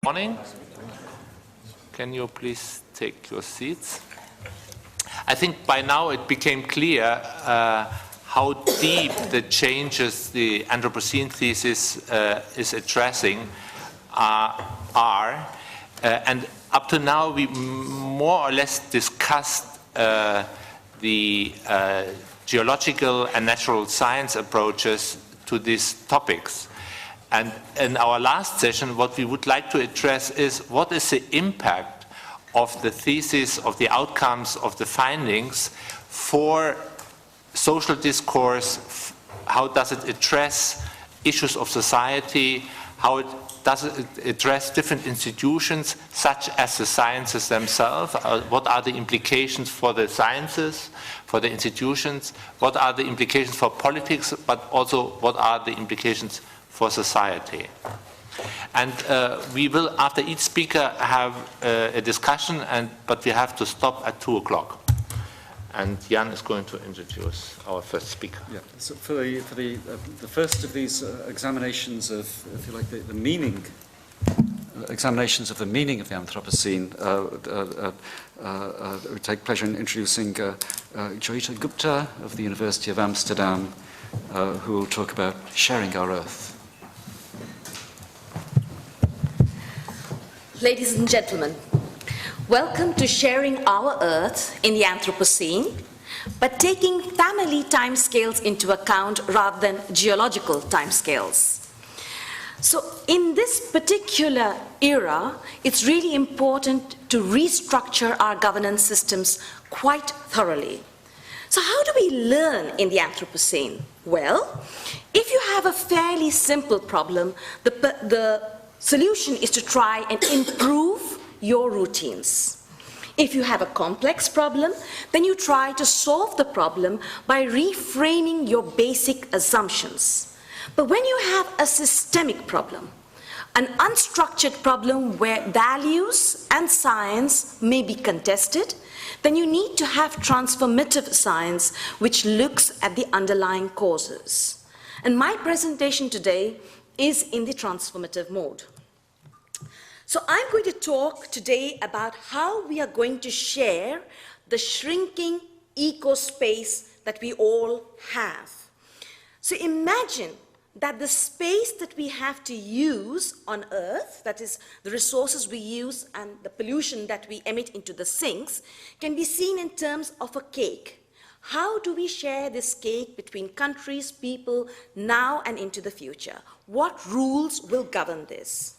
Morning. Can you please take your seats? I think by now it became clear how deep the changes the Anthropocene thesis is addressing are. And up to now we more or less discussed the geological and natural science approaches to these topics. And in our last session, what we would like to address is what is the impact of the thesis, of the outcomes, of the findings for social discourse, how does it address issues of society, how does it address different institutions such as the sciences themselves, what are the implications for the sciences, for the institutions, what are the implications for politics, but also what are the implications for society. And we will, after each speaker, have a discussion, but we have to stop at 2 o'clock. And Jan is going to introduce our first speaker. Yeah. So for the first of these examinations of, if you like, the meaning, examinations of the meaning of the Anthropocene, we take pleasure in introducing Joyita Gupta of the University of Amsterdam, who will talk about sharing our Earth. Ladies and gentlemen, welcome to Sharing Our Earth in the Anthropocene, but taking family timescales into account rather than geological timescales. So in this particular era, it's really important to restructure our governance systems quite thoroughly. So how do we learn in the Anthropocene? Well, if you have a fairly simple problem, the solution is to try and improve your routines. If you have a complex problem, then you try to solve the problem by reframing your basic assumptions. But when you have a systemic problem, an unstructured problem where values and science may be contested, then you need to have transformative science which looks at the underlying causes. And my presentation today is in the transformative mode. So I'm going to talk today about how we are going to share the shrinking eco-space that we all have. So imagine that the space that we have to use on Earth, that is the resources we use and the pollution that we emit into the sinks, can be seen in terms of a cake. How do we share this cake between countries, people, now and into the future? What rules will govern this?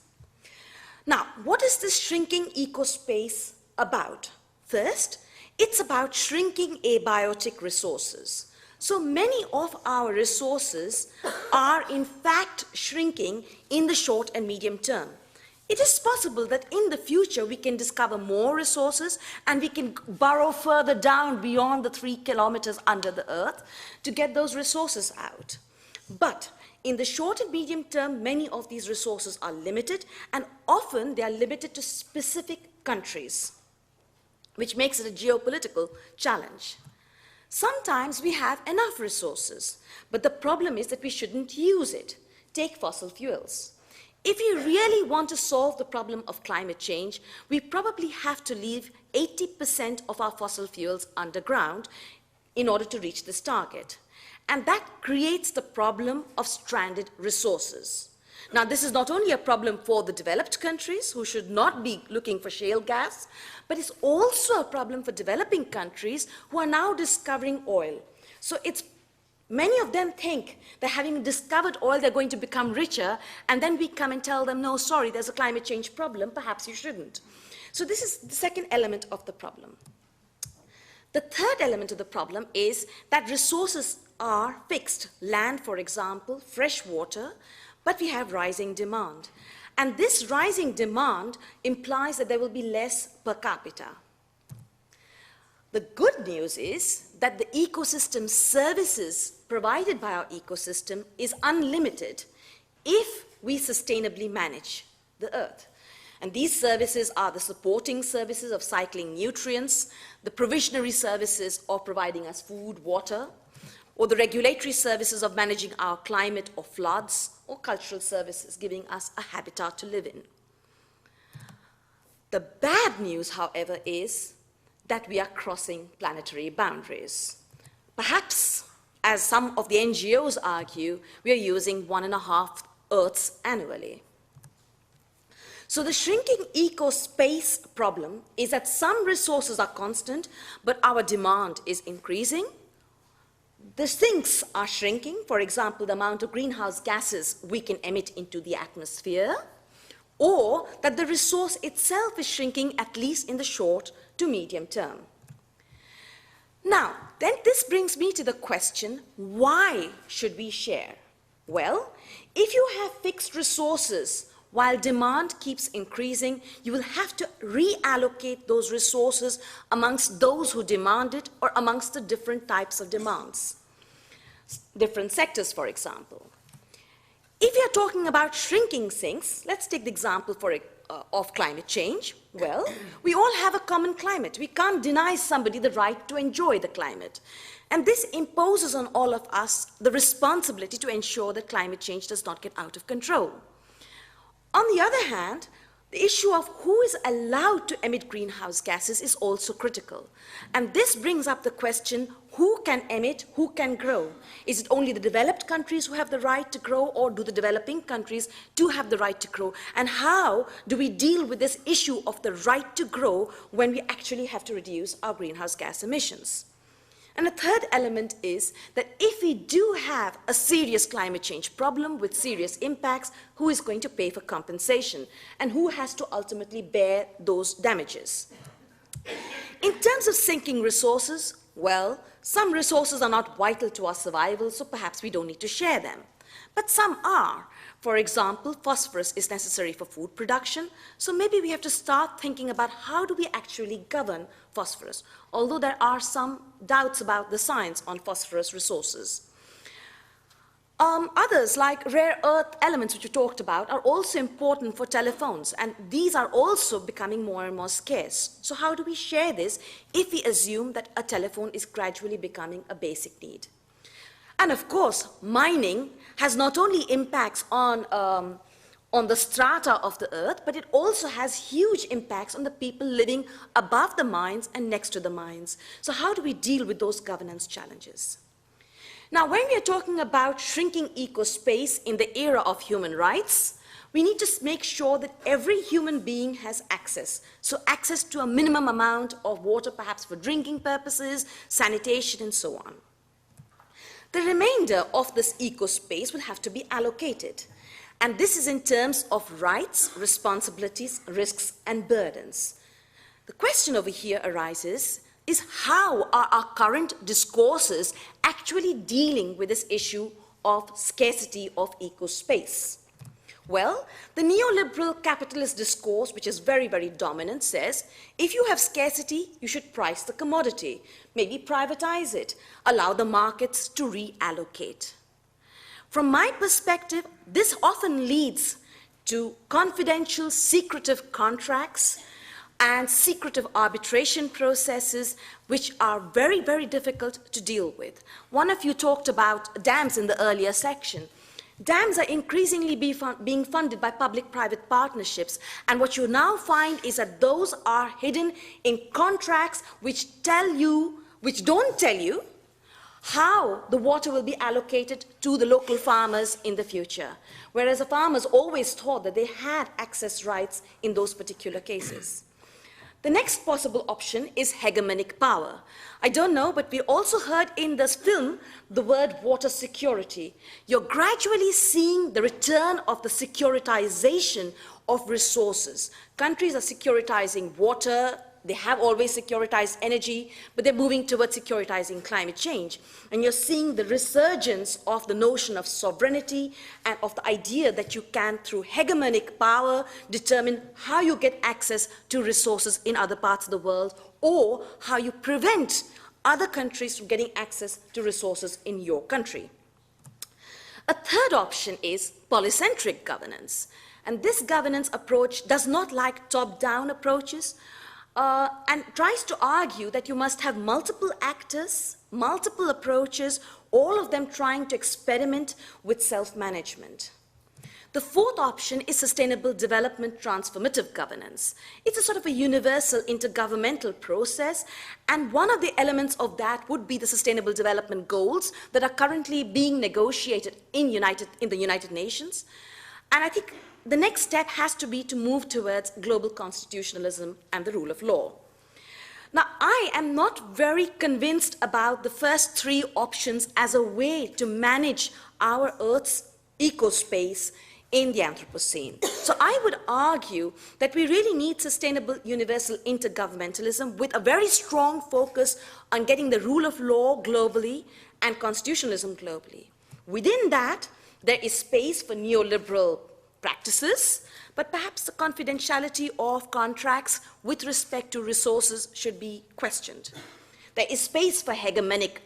Now, what is this shrinking ecospace about? First, it's about shrinking abiotic resources. So many of our resources are in fact shrinking in the short and medium term. It is possible that in the future we can discover more resources and we can burrow further down beyond the 3 kilometers under the earth to get those resources out. But in the short and medium term, many of these resources are limited, and often they are limited to specific countries, which makes it a geopolitical challenge. Sometimes we have enough resources, but the problem is that we shouldn't use it. Take fossil fuels. If you really want to solve the problem of climate change, we probably have to leave 80% of our fossil fuels underground in order to reach this target. And that creates the problem of stranded resources. Now, this is not only a problem for the developed countries who should not be looking for shale gas, but it's also a problem for developing countries who are now discovering oil. So many of them think that having discovered oil, they're going to become richer, and then we come and tell them, no, sorry, there's a climate change problem, perhaps you shouldn't. So this is the second element of the problem. The third element of the problem is that resources are fixed. Land, for example, fresh water, but we have rising demand. And this rising demand implies that there will be less per capita. The good news is that the ecosystem services provided by our ecosystem is unlimited if we sustainably manage the earth. And these services are the supporting services of cycling nutrients, the provisionary services of providing us food, water, or the regulatory services of managing our climate or floods, or cultural services giving us a habitat to live in. The bad news, however, is that we are crossing planetary boundaries. Perhaps, as some of the NGOs argue, we are using 1.5 Earths annually. So the shrinking eco-space problem is that some resources are constant, but our demand is increasing. The sinks are shrinking, for example, the amount of greenhouse gases we can emit into the atmosphere, or that the resource itself is shrinking, at least in the short to medium term. Now, then this brings me to the question, why should we share? Well, if you have fixed resources while demand keeps increasing, you will have to reallocate those resources amongst those who demand it or amongst the different types of demands, different sectors, for example. If you are talking about shrinking sinks, let's take the example of climate change. Well, we all have a common climate. We can't deny somebody the right to enjoy the climate. And this imposes on all of us the responsibility to ensure that climate change does not get out of control. On the other hand, the issue of who is allowed to emit greenhouse gases is also critical. And this brings up the question, who can emit, who can grow? Is it only the developed countries who have the right to grow, or do the developing countries too have the right to grow? And how do we deal with this issue of the right to grow when we actually have to reduce our greenhouse gas emissions? And the third element is that if we do have a serious climate change problem with serious impacts, who is going to pay for compensation and who has to ultimately bear those damages? In terms of sinking resources, well, some resources are not vital to our survival, so perhaps we don't need to share them. But some are. For example, phosphorus is necessary for food production, so maybe we have to start thinking about how do we actually govern phosphorus, although there are some doubts about the science on phosphorus resources. Others, like rare earth elements, which you talked about, are also important for telephones, and these are also becoming more and more scarce. So how do we share this if we assume that a telephone is gradually becoming a basic need? And of course, mining has not only impacts on the strata of the earth, but it also has huge impacts on the people living above the mines and next to the mines. So how do we deal with those governance challenges? Now, when we are talking about shrinking ecospace in the era of human rights, we need to make sure that every human being has access. So access to a minimum amount of water, perhaps for drinking purposes, sanitation, and so on. The remainder of this ecospace will have to be allocated. And this is in terms of rights, responsibilities, risks, and burdens. The question over here arises is how are our current discourses actually dealing with this issue of scarcity of ecospace? Well, the neoliberal capitalist discourse, which is very, very dominant, says if you have scarcity, you should price the commodity, maybe privatize it, allow the markets to reallocate. From my perspective, this often leads to confidential, secretive contracts and secretive arbitration processes, which are very, very difficult to deal with. One of you talked about dams in the earlier section. Dams are increasingly being funded by public-private partnerships, and what you now find is that those are hidden in contracts which don't tell you how the water will be allocated to the local farmers in the future, whereas the farmers always thought that they had access rights in those particular cases. The next possible option is hegemonic power. I don't know, but we also heard in this film the word water security. You're gradually seeing the return of the securitization of resources. Countries are securitizing water. They have always securitized energy, but they're moving towards securitizing climate change. And you're seeing the resurgence of the notion of sovereignty and of the idea that you can, through hegemonic power, determine how you get access to resources in other parts of the world, or how you prevent other countries from getting access to resources in your country. A third option is polycentric governance. And this governance approach does not like top-down approaches, and tries to argue that you must have multiple actors, multiple approaches, all of them trying to experiment with self-management. The fourth option is sustainable development transformative governance. It's a sort of a universal intergovernmental process, and one of the elements of that would be the sustainable development goals that are currently being negotiated in the United Nations. And I think the next step has to be to move towards global constitutionalism and the rule of law. Now, I am not very convinced about the first three options as a way to manage our Earth's ecospace in the Anthropocene. So I would argue that we really need sustainable universal intergovernmentalism with a very strong focus on getting the rule of law globally and constitutionalism globally. Within that, there is space for neoliberal practices, but perhaps the confidentiality of contracts with respect to resources should be questioned. There is space for hegemonic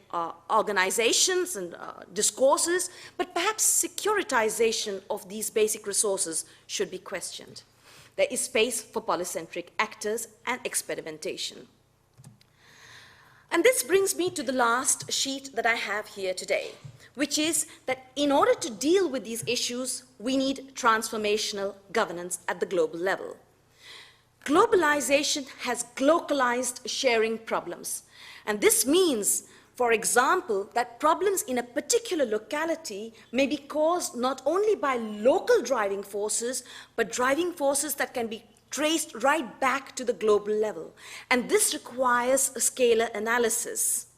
organizations and discourses, but perhaps securitization of these basic resources should be questioned. There is space for polycentric actors and experimentation. And this brings me to the last sheet that I have here today, which is that in order to deal with these issues, we need transformational governance at the global level. Globalization has localized sharing problems. And this means, for example, that problems in a particular locality may be caused not only by local driving forces, but driving forces that can be traced right back to the global level. And this requires a scalar analysis.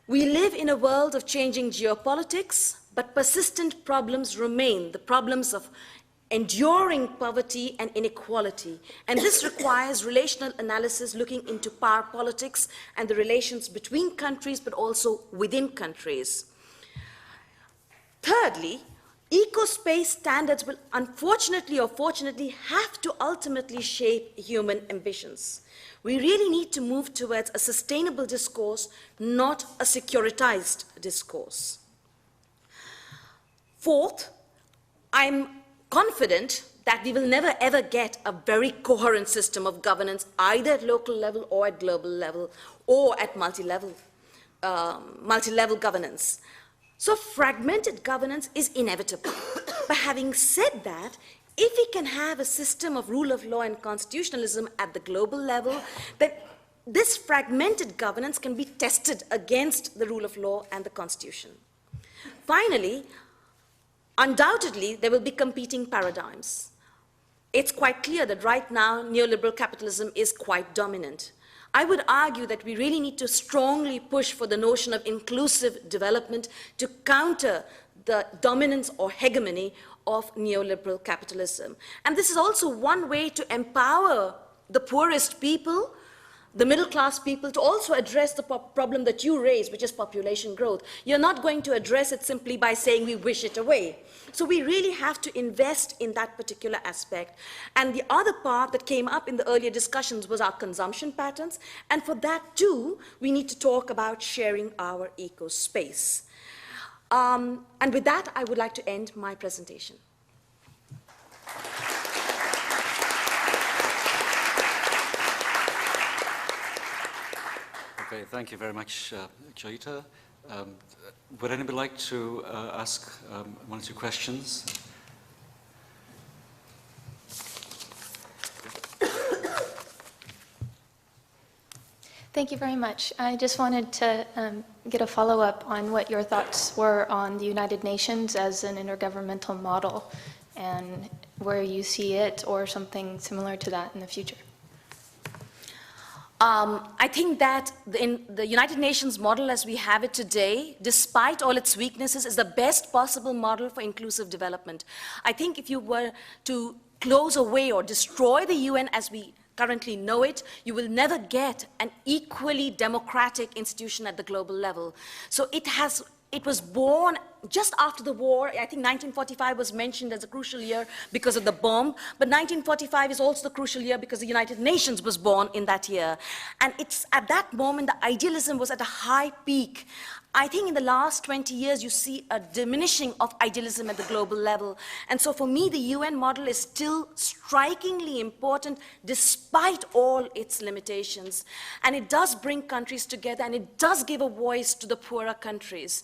We live in a world of changing geopolitics, but persistent problems remain, the problems of enduring poverty and inequality. And this requires relational analysis looking into power politics and the relations between countries, but also within countries. Thirdly, ecospace standards will unfortunately or fortunately have to ultimately shape human ambitions. We really need to move towards a sustainable discourse, not a securitized discourse. Fourth, I'm confident that we will never ever get a very coherent system of governance either at local level or at global level or at multi-level governance. So fragmented governance is inevitable. But having said that, if we can have a system of rule of law and constitutionalism at the global level, then this fragmented governance can be tested against the rule of law and the constitution. Finally, undoubtedly, there will be competing paradigms. It's quite clear that right now, neoliberal capitalism is quite dominant. I would argue that we really need to strongly push for the notion of inclusive development to counter the dominance or hegemony of neoliberal capitalism. And this is also one way to empower the poorest people, the middle-class people, to also address the problem that you raised, which is population growth. You're not going to address it simply by saying we wish it away. So we really have to invest in that particular aspect. And the other part that came up in the earlier discussions was our consumption patterns. And for that, too, we need to talk about sharing our eco-space. And with that, I would like to end my presentation. Okay, thank you very much, Joyita. Would anybody like to ask one or two questions? Thank you very much. I just wanted to get a follow-up on what your thoughts were on the United Nations as an intergovernmental model and where you see it or something similar to that in the future. I think that in the United Nations model as we have it today, despite all its weaknesses, is the best possible model for inclusive development. I think if you were to close away or destroy the UN as we currently know it, you will never get an equally democratic institution at the global level. So it was born just after the war. I think 1945 was mentioned as a crucial year because of the bomb, but 1945 is also the crucial year because the United Nations was born in that year. And it's at that moment the idealism was at a high peak. I think in the last 20 years you see a diminishing of idealism at the global level. And so for me the UN model is still strikingly important despite all its limitations. And it does bring countries together and it does give a voice to the poorer countries.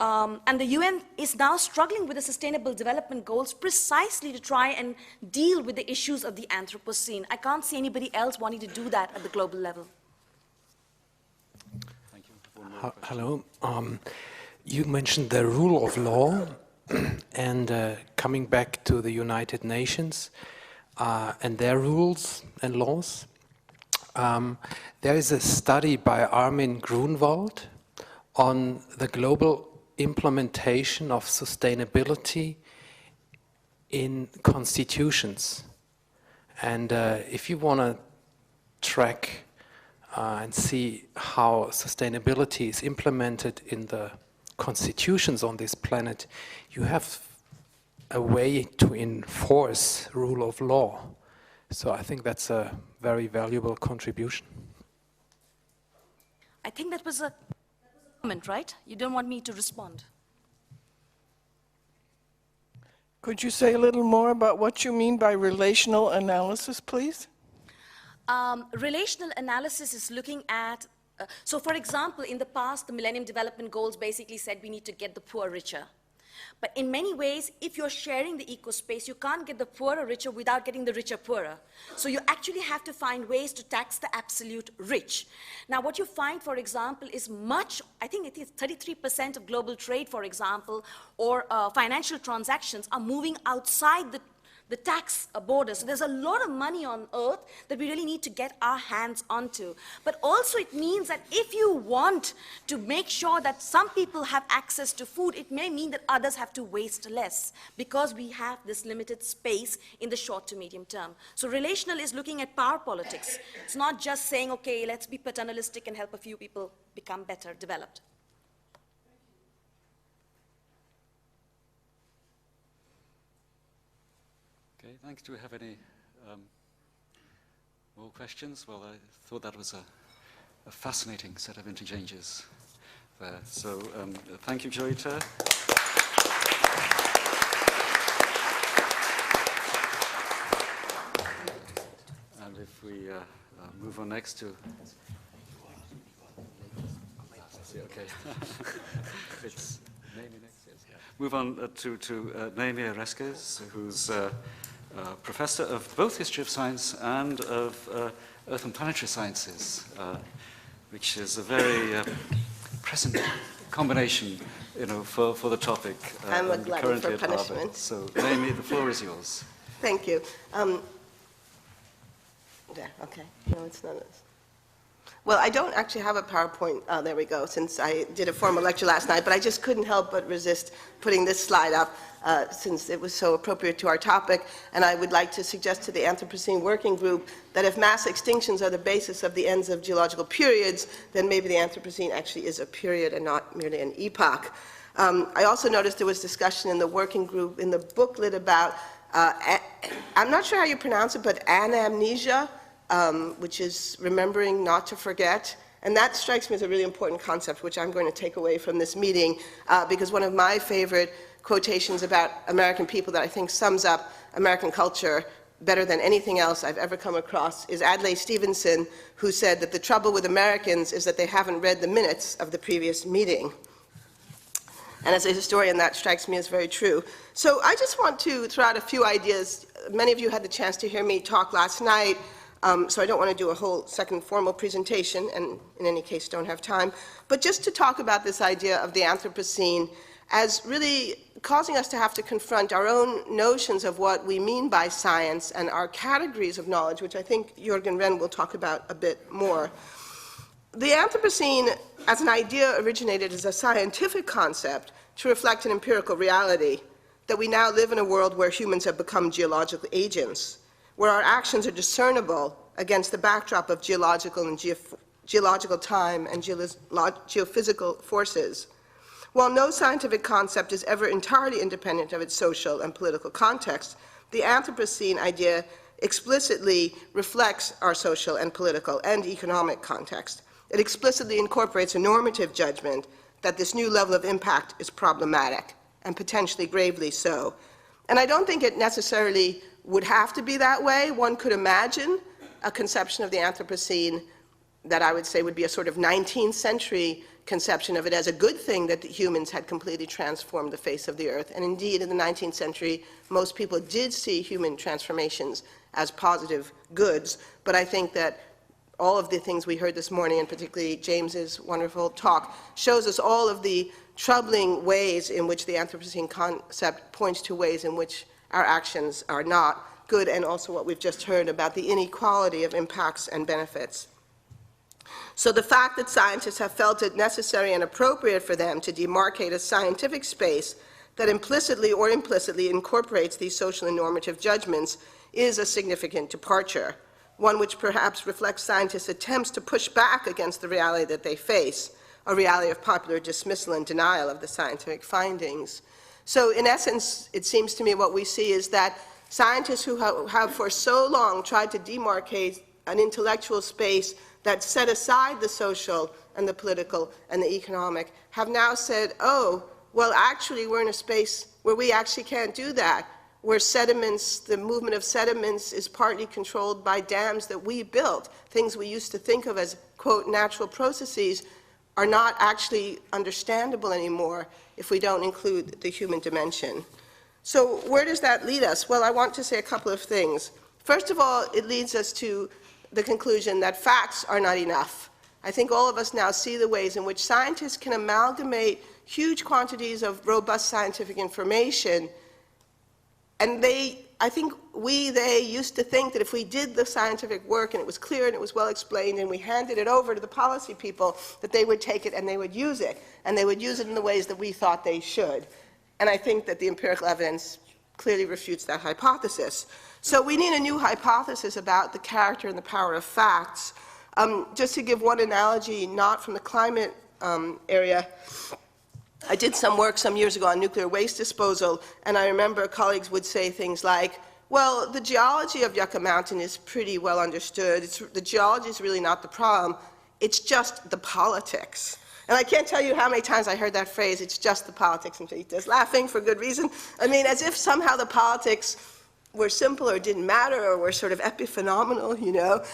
And the UN is now struggling with the Sustainable Development Goals precisely to try and deal with the issues of the Anthropocene. I can't see anybody else wanting to do that at the global level. Thank you. Hello. You mentioned the rule of law and coming back to the United Nations and their rules and laws. There is a study by Armin Grunwald on the global implementation of sustainability in constitutions. And if you want to track and see how sustainability is implemented in the constitutions on this planet, you have a way to enforce rule of law. So I think that's a very valuable contribution. I think that was a comment, right? You don't want me to respond. Could you say a little more about what you mean by relational analysis, please? Relational analysis is looking at, so for example, in the past, the Millennium Development Goals basically said we need to get the poor richer. But in many ways, if you're sharing the ecospace, you can't get the poorer richer without getting the richer poorer. So you actually have to find ways to tax the absolute rich. Now, what you find, for example, is I think it is 33% of global trade, for example, or financial transactions are moving outside the tax borders. So there's a lot of money on earth that we really need to get our hands onto. But also it means that if you want to make sure that some people have access to food, it may mean that others have to waste less because we have this limited space in the short to medium term. So relational is looking at power politics. It's not just saying, okay, let's be paternalistic and help a few people become better developed. Okay, thanks. Do we have any more questions? Well, I thought that was a fascinating set of interchanges there. So thank you, Joyita. And if we move on next to... Okay. It's Naomi next, yes. Move on to Naomi Oreskes, who's professor of both history of science and of earth and planetary sciences, which is a very present combination, for the topic. I'm a glutton for currently at Harvard. punishment. So, Naomi, the floor is yours. Thank you. Yeah, okay. No, it's not this. Well, I don't actually have a PowerPoint, there we go, since I did a formal lecture last night, but I just couldn't help but resist putting this slide up since it was so appropriate to our topic. And I would like to suggest to the Anthropocene Working Group that if mass extinctions are the basis of the ends of geological periods, then maybe the Anthropocene actually is a period and not merely an epoch. I also noticed there was discussion in the working group, in the booklet about, I'm not sure how you pronounce it, but anamnesia, which is remembering not to forget. And that strikes me as a really important concept, which I'm going to take away from this meeting, because one of my favorite quotations about American people that I think sums up American culture better than anything else I've ever come across is Adlai Stevenson, who said that the trouble with Americans is that they haven't read the minutes of the previous meeting. And as a historian, that strikes me as very true. So I just want to throw out a few ideas. Many of you had the chance to hear me talk last night. So I don't want to do a whole second formal presentation, and in any case don't have time, but just to talk about this idea of the Anthropocene as really causing us to have to confront our own notions of what we mean by science and our categories of knowledge, which I think Jürgen Wren will talk about a bit more. The Anthropocene as an idea originated as a scientific concept to reflect an empirical reality, that we now live in a world where humans have become geological agents, where our actions are discernible against the backdrop of geological and geological time and geophysical forces. While no scientific concept is ever entirely independent of its social and political context, the Anthropocene idea explicitly reflects our social and political and economic context. It explicitly incorporates a normative judgment that this new level of impact is problematic, and potentially gravely so. And I don't think it necessarily would have to be that way. One could imagine a conception of the Anthropocene that I would say would be a sort of 19th century conception of it as a good thing that the humans had completely transformed the face of the earth. And indeed, in the 19th century, most people did see human transformations as positive goods. But I think that all of the things we heard this morning, and particularly James's wonderful talk, shows us all of the troubling ways in which the Anthropocene concept points to ways in which our actions are not good, and also what we've just heard about the inequality of impacts and benefits. So the fact that scientists have felt it necessary and appropriate for them to demarcate a scientific space that implicitly or implicitly incorporates these social and normative judgments is a significant departure, one which perhaps reflects scientists' attempts to push back against the reality that they face, a reality of popular dismissal and denial of the scientific findings. So in essence, it seems to me what we see is that scientists who have for so long tried to demarcate an intellectual space that set aside the social and the political and the economic have now said, oh, well, actually, we're in a space where we actually can't do that, where sediments, the movement of sediments is partly controlled by dams that we built. Things we used to think of as, quote, natural processes are not actually understandable anymore if we don't include the human dimension. So where does that lead us? Well, I want to say a couple of things. First of all, it leads us to the conclusion that facts are not enough. I think all of us now see the ways in which scientists can amalgamate huge quantities of robust scientific information, and they used to think that if we did the scientific work and it was clear and it was well explained and we handed it over to the policy people, that they would take it and they would use it, and they would use it in the ways that we thought they should. And I think that the empirical evidence clearly refutes that hypothesis. So we need a new hypothesis about the character and the power of facts. Just to give one analogy, not from the climate area, I did some work some years ago on nuclear waste disposal, and I remember colleagues would say things like, well, the geology of Yucca Mountain is pretty well understood. The geology is really not the problem. It's just the politics. And I can't tell you how many times I heard that phrase, it's just the politics, and just laughing for good reason. I mean, as if somehow the politics were simple or didn't matter or were sort of epiphenomenal, you know.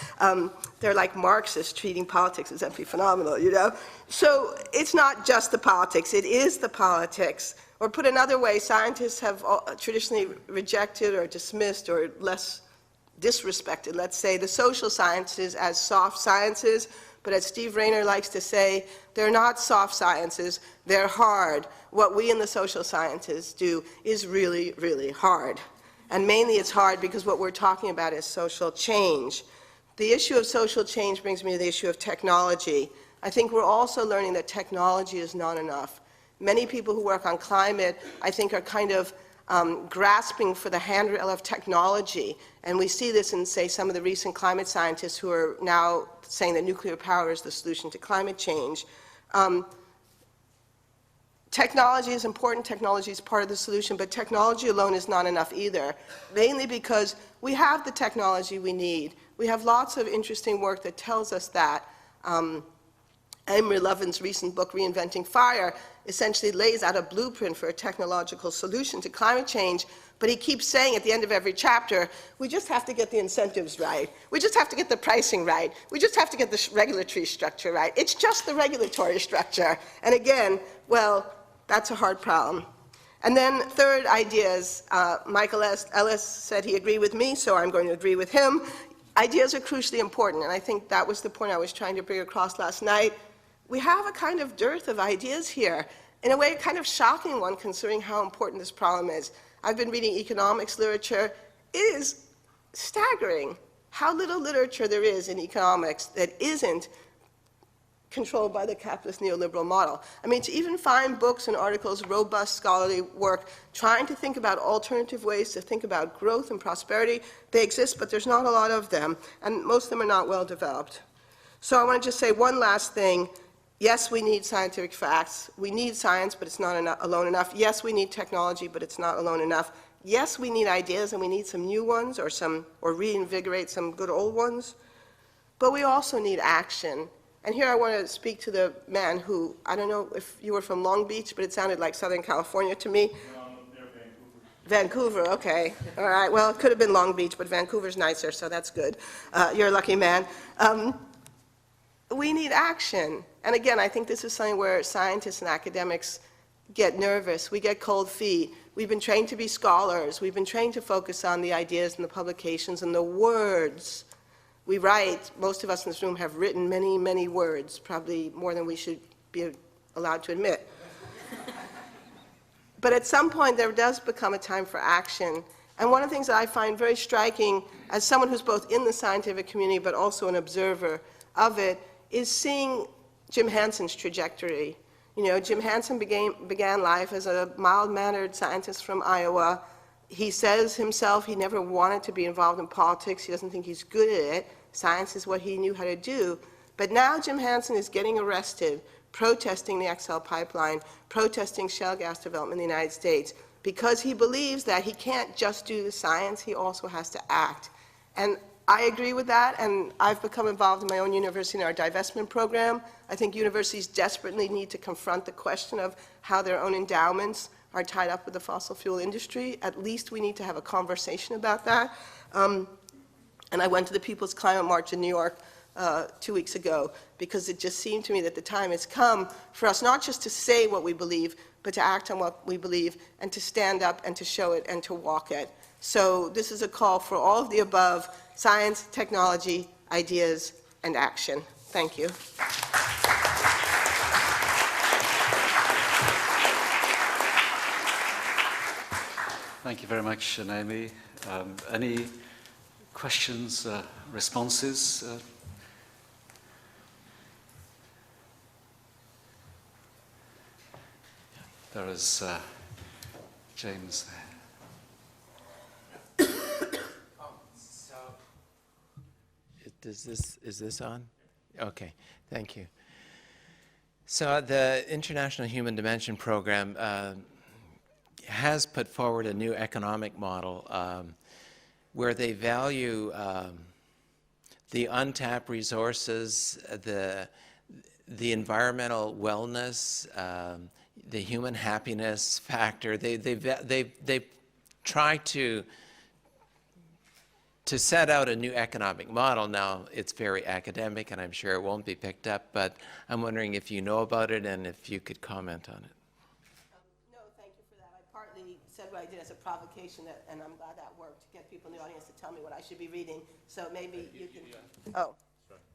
They're like Marxists treating politics as epiphenomenal, you know. So it's not just the politics, it is the politics. Or put another way, scientists have traditionally rejected or dismissed or less disrespected, let's say, the social sciences as soft sciences. But as Steve Rayner likes to say, they're not soft sciences, they're hard. What we in the social sciences do is really, really hard. And mainly it's hard because what we're talking about is social change. The issue of social change brings me to the issue of technology. I think we're also learning that technology is not enough. Many people who work on climate, I think, are kind of grasping for the handrail of technology. And we see this in, say, some of the recent climate scientists who are now saying that nuclear power is the solution to climate change. Technology is important, technology is part of the solution, but technology alone is not enough either, mainly because we have the technology we need. We have lots of interesting work that tells us that. Amory Lovin's recent book, Reinventing Fire, essentially lays out a blueprint for a technological solution to climate change, but he keeps saying at the end of every chapter, we just have to get the incentives right. We just have to get the pricing right. We just have to get the regulatory structure right. It's just the regulatory structure. And again, well, that's a hard problem. And then third, ideas. Michael Ellis said he agreed with me, so I'm going to agree with him. Ideas are crucially important, and I think that was the point I was trying to bring across last night. We have a kind of dearth of ideas here, in a way a kind of shocking one considering how important this problem is. I've been reading economics literature. It is staggering how little literature there is in economics that isn't controlled by the capitalist neoliberal model. I mean, to even find books and articles, robust scholarly work, trying to think about alternative ways to think about growth and prosperity, they exist, but there's not a lot of them, and most of them are not well developed. So I want to just say one last thing. Yes, we need scientific facts. We need science, but it's not alone enough. Yes, we need technology, but it's not alone enough. Yes, we need ideas, and we need some new ones or reinvigorate some good old ones. But we also need action. And here I want to speak to the man who, I don't know if you were from Long Beach, but it sounded like Southern California to me. No, they're Vancouver. Vancouver, okay. All right, well, it could have been Long Beach, but Vancouver's nicer, so that's good. You're a lucky man. we need action. And again, I think this is something where scientists and academics get nervous. We get cold feet. We've been trained to be scholars. We've been trained to focus on the ideas and the publications and the words. We write, most of us in this room have written many, many words, probably more than we should be allowed to admit. But at some point, there does become a time for action. And one of the things that I find very striking, as someone who's both in the scientific community but also an observer of it, is seeing Jim Hanson's trajectory. You know, Jim Hanson began life as a mild-mannered scientist from Iowa. He says himself he never wanted to be involved in politics. He doesn't think he's good at it. Science is what he knew how to do. But now Jim Hanson is getting arrested, protesting the XL pipeline, protesting shale gas development in the United States, because he believes that he can't just do the science, he also has to act. And I agree with that, and I've become involved in my own university in our divestment program. I think universities desperately need to confront the question of how their own endowments are tied up with the fossil fuel industry. At least we need to have a conversation about that. And I went to the People's Climate March in New York 2 weeks ago, because it just seemed to me that the time has come for us not just to say what we believe, but to act on what we believe, and to stand up and to show it and to walk it. So this is a call for all of the above: science, technology, ideas, and action. Thank you. Thank you very much, Naomi. Any questions, responses? There is James there. Is this on? Okay, thank you. So the International Human Dimension Program has put forward a new economic model where they value the untapped resources, the environmental wellness, the human happiness factor. They try to set out a new economic model. Now, it's very academic, and I'm sure it won't be picked up, but I'm wondering if you know about it and if you could comment on it. No, thank you for that. I partly said what I did as a provocation, and I'm glad that worked, to get people in the audience to tell me what I should be reading. So maybe you can... Oh,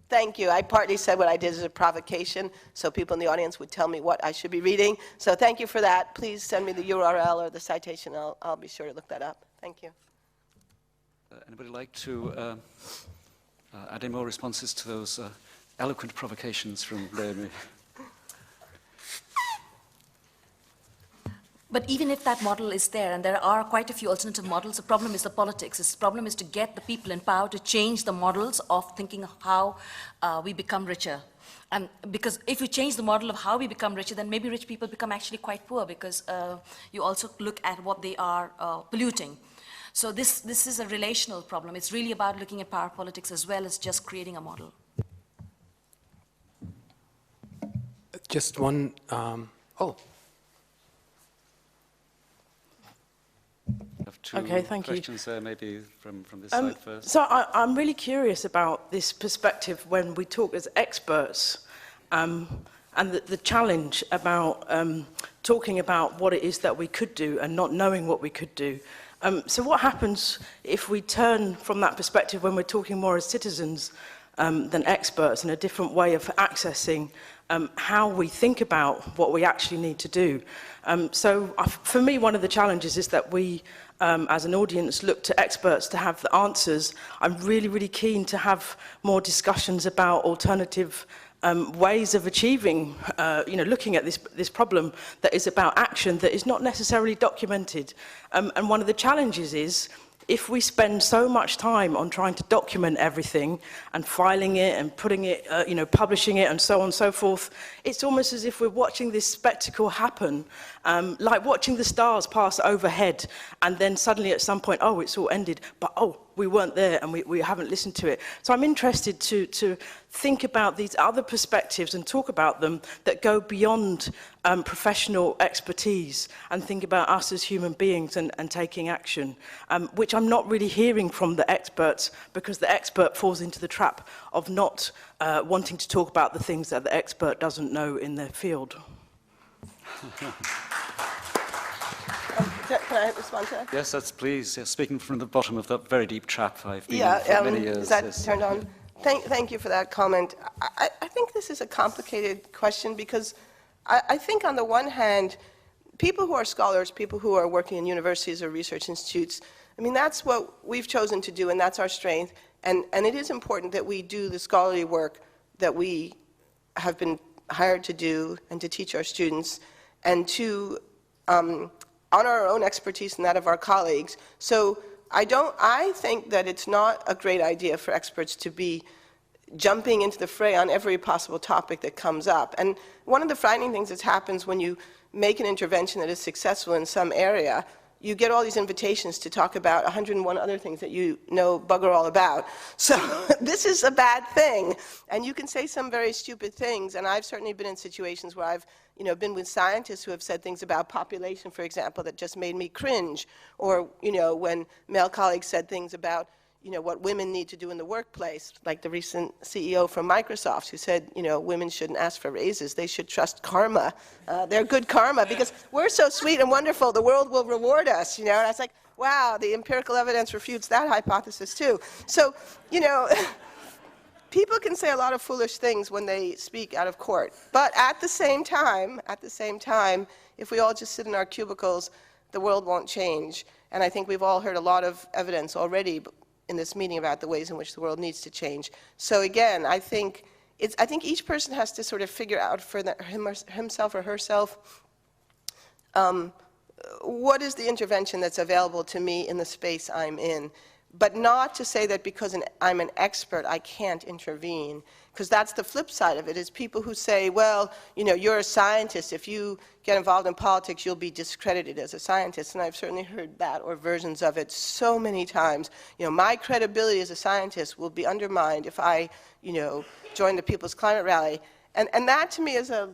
thank you. I partly said what I did as a provocation, so people in the audience would tell me what I should be reading. So thank you for that. Please send me the URL or the citation. I'll be sure to look that up. Thank you. Anybody like to add any more responses to those eloquent provocations from Naomi? But even if that model is there, and there are quite a few alternative models, the problem is the politics. The problem is to get the people in power to change the models of thinking of how we become richer. And because if you change the model of how we become richer, then maybe rich people become actually quite poor, because you also look at what they are polluting. So this is a relational problem. It's really about looking at power politics as well as just creating a model. Just one, Okay, thank you. Questions there, maybe from this side first. So I'm really curious about this perspective when we talk as experts, and the challenge about talking about what it is that we could do and not knowing what we could do. So what happens if we turn from that perspective when we're talking more as citizens than experts, and a different way of accessing how we think about what we actually need to do? For me, one of the challenges is that we, as an audience, look to experts to have the answers. I'm really, really keen to have more discussions about alternative ways of achieving, looking at this problem that is about action that is not necessarily documented. And one of the challenges is, if we spend so much time on trying to document everything and filing it and putting it, publishing it and so on and so forth, it's almost as if we're watching this spectacle happen, like watching the stars pass overhead, and then suddenly at some point, oh, it's all ended, but oh, we weren't there and we haven't listened to it. So I'm interested to think about these other perspectives and talk about them that go beyond professional expertise and think about us as human beings and taking action, which I'm not really hearing from the experts, because the expert falls into the trap of not wanting to talk about the things that the expert doesn't know in their field. Can I respond to that? Yes, that's please. Yes, speaking from the bottom of that very deep trap I've been Yeah, in for many years. is that yes. turned on? Thank you for that comment. I think this is a complicated question because I think on the one hand, people who are scholars, people who are working in universities or research institutes, I mean, that's what we've chosen to do and that's our strength. And it is important that we do the scholarly work that we have been hired to do and to teach our students and to honor our own expertise and that of our colleagues. So I think that it's not a great idea for experts to be jumping into the fray on every possible topic that comes up. And one of the frightening things that happens when you make an intervention that is successful in some area, you get all these invitations to talk about 101 other things that you know bugger all about. So this is a bad thing. And you can say some very stupid things. And I've certainly been in situations where I've been with scientists who have said things about population, for example, that just made me cringe. Or, when male colleagues said things about, what women need to do in the workplace, like the recent CEO from Microsoft who said, women shouldn't ask for raises, they should trust karma. They're good karma because we're so sweet and wonderful, the world will reward us, And I was like, wow, the empirical evidence refutes that hypothesis too. So, people can say a lot of foolish things when they speak out of court. But at the same time, if we all just sit in our cubicles, the world won't change. And I think we've all heard a lot of evidence already in this meeting about the ways in which the world needs to change. So again, I think each person has to sort of figure out for himself or herself what is the intervention that's available to me in the space I'm in. But not to say that because I'm an expert, I can't intervene. Because that's the flip side of it, is people who say, well, you're a scientist. If you get involved in politics, you'll be discredited as a scientist. And I've certainly heard that or versions of it so many times. My credibility as a scientist will be undermined if I, join the People's Climate Rally. And that, to me, is a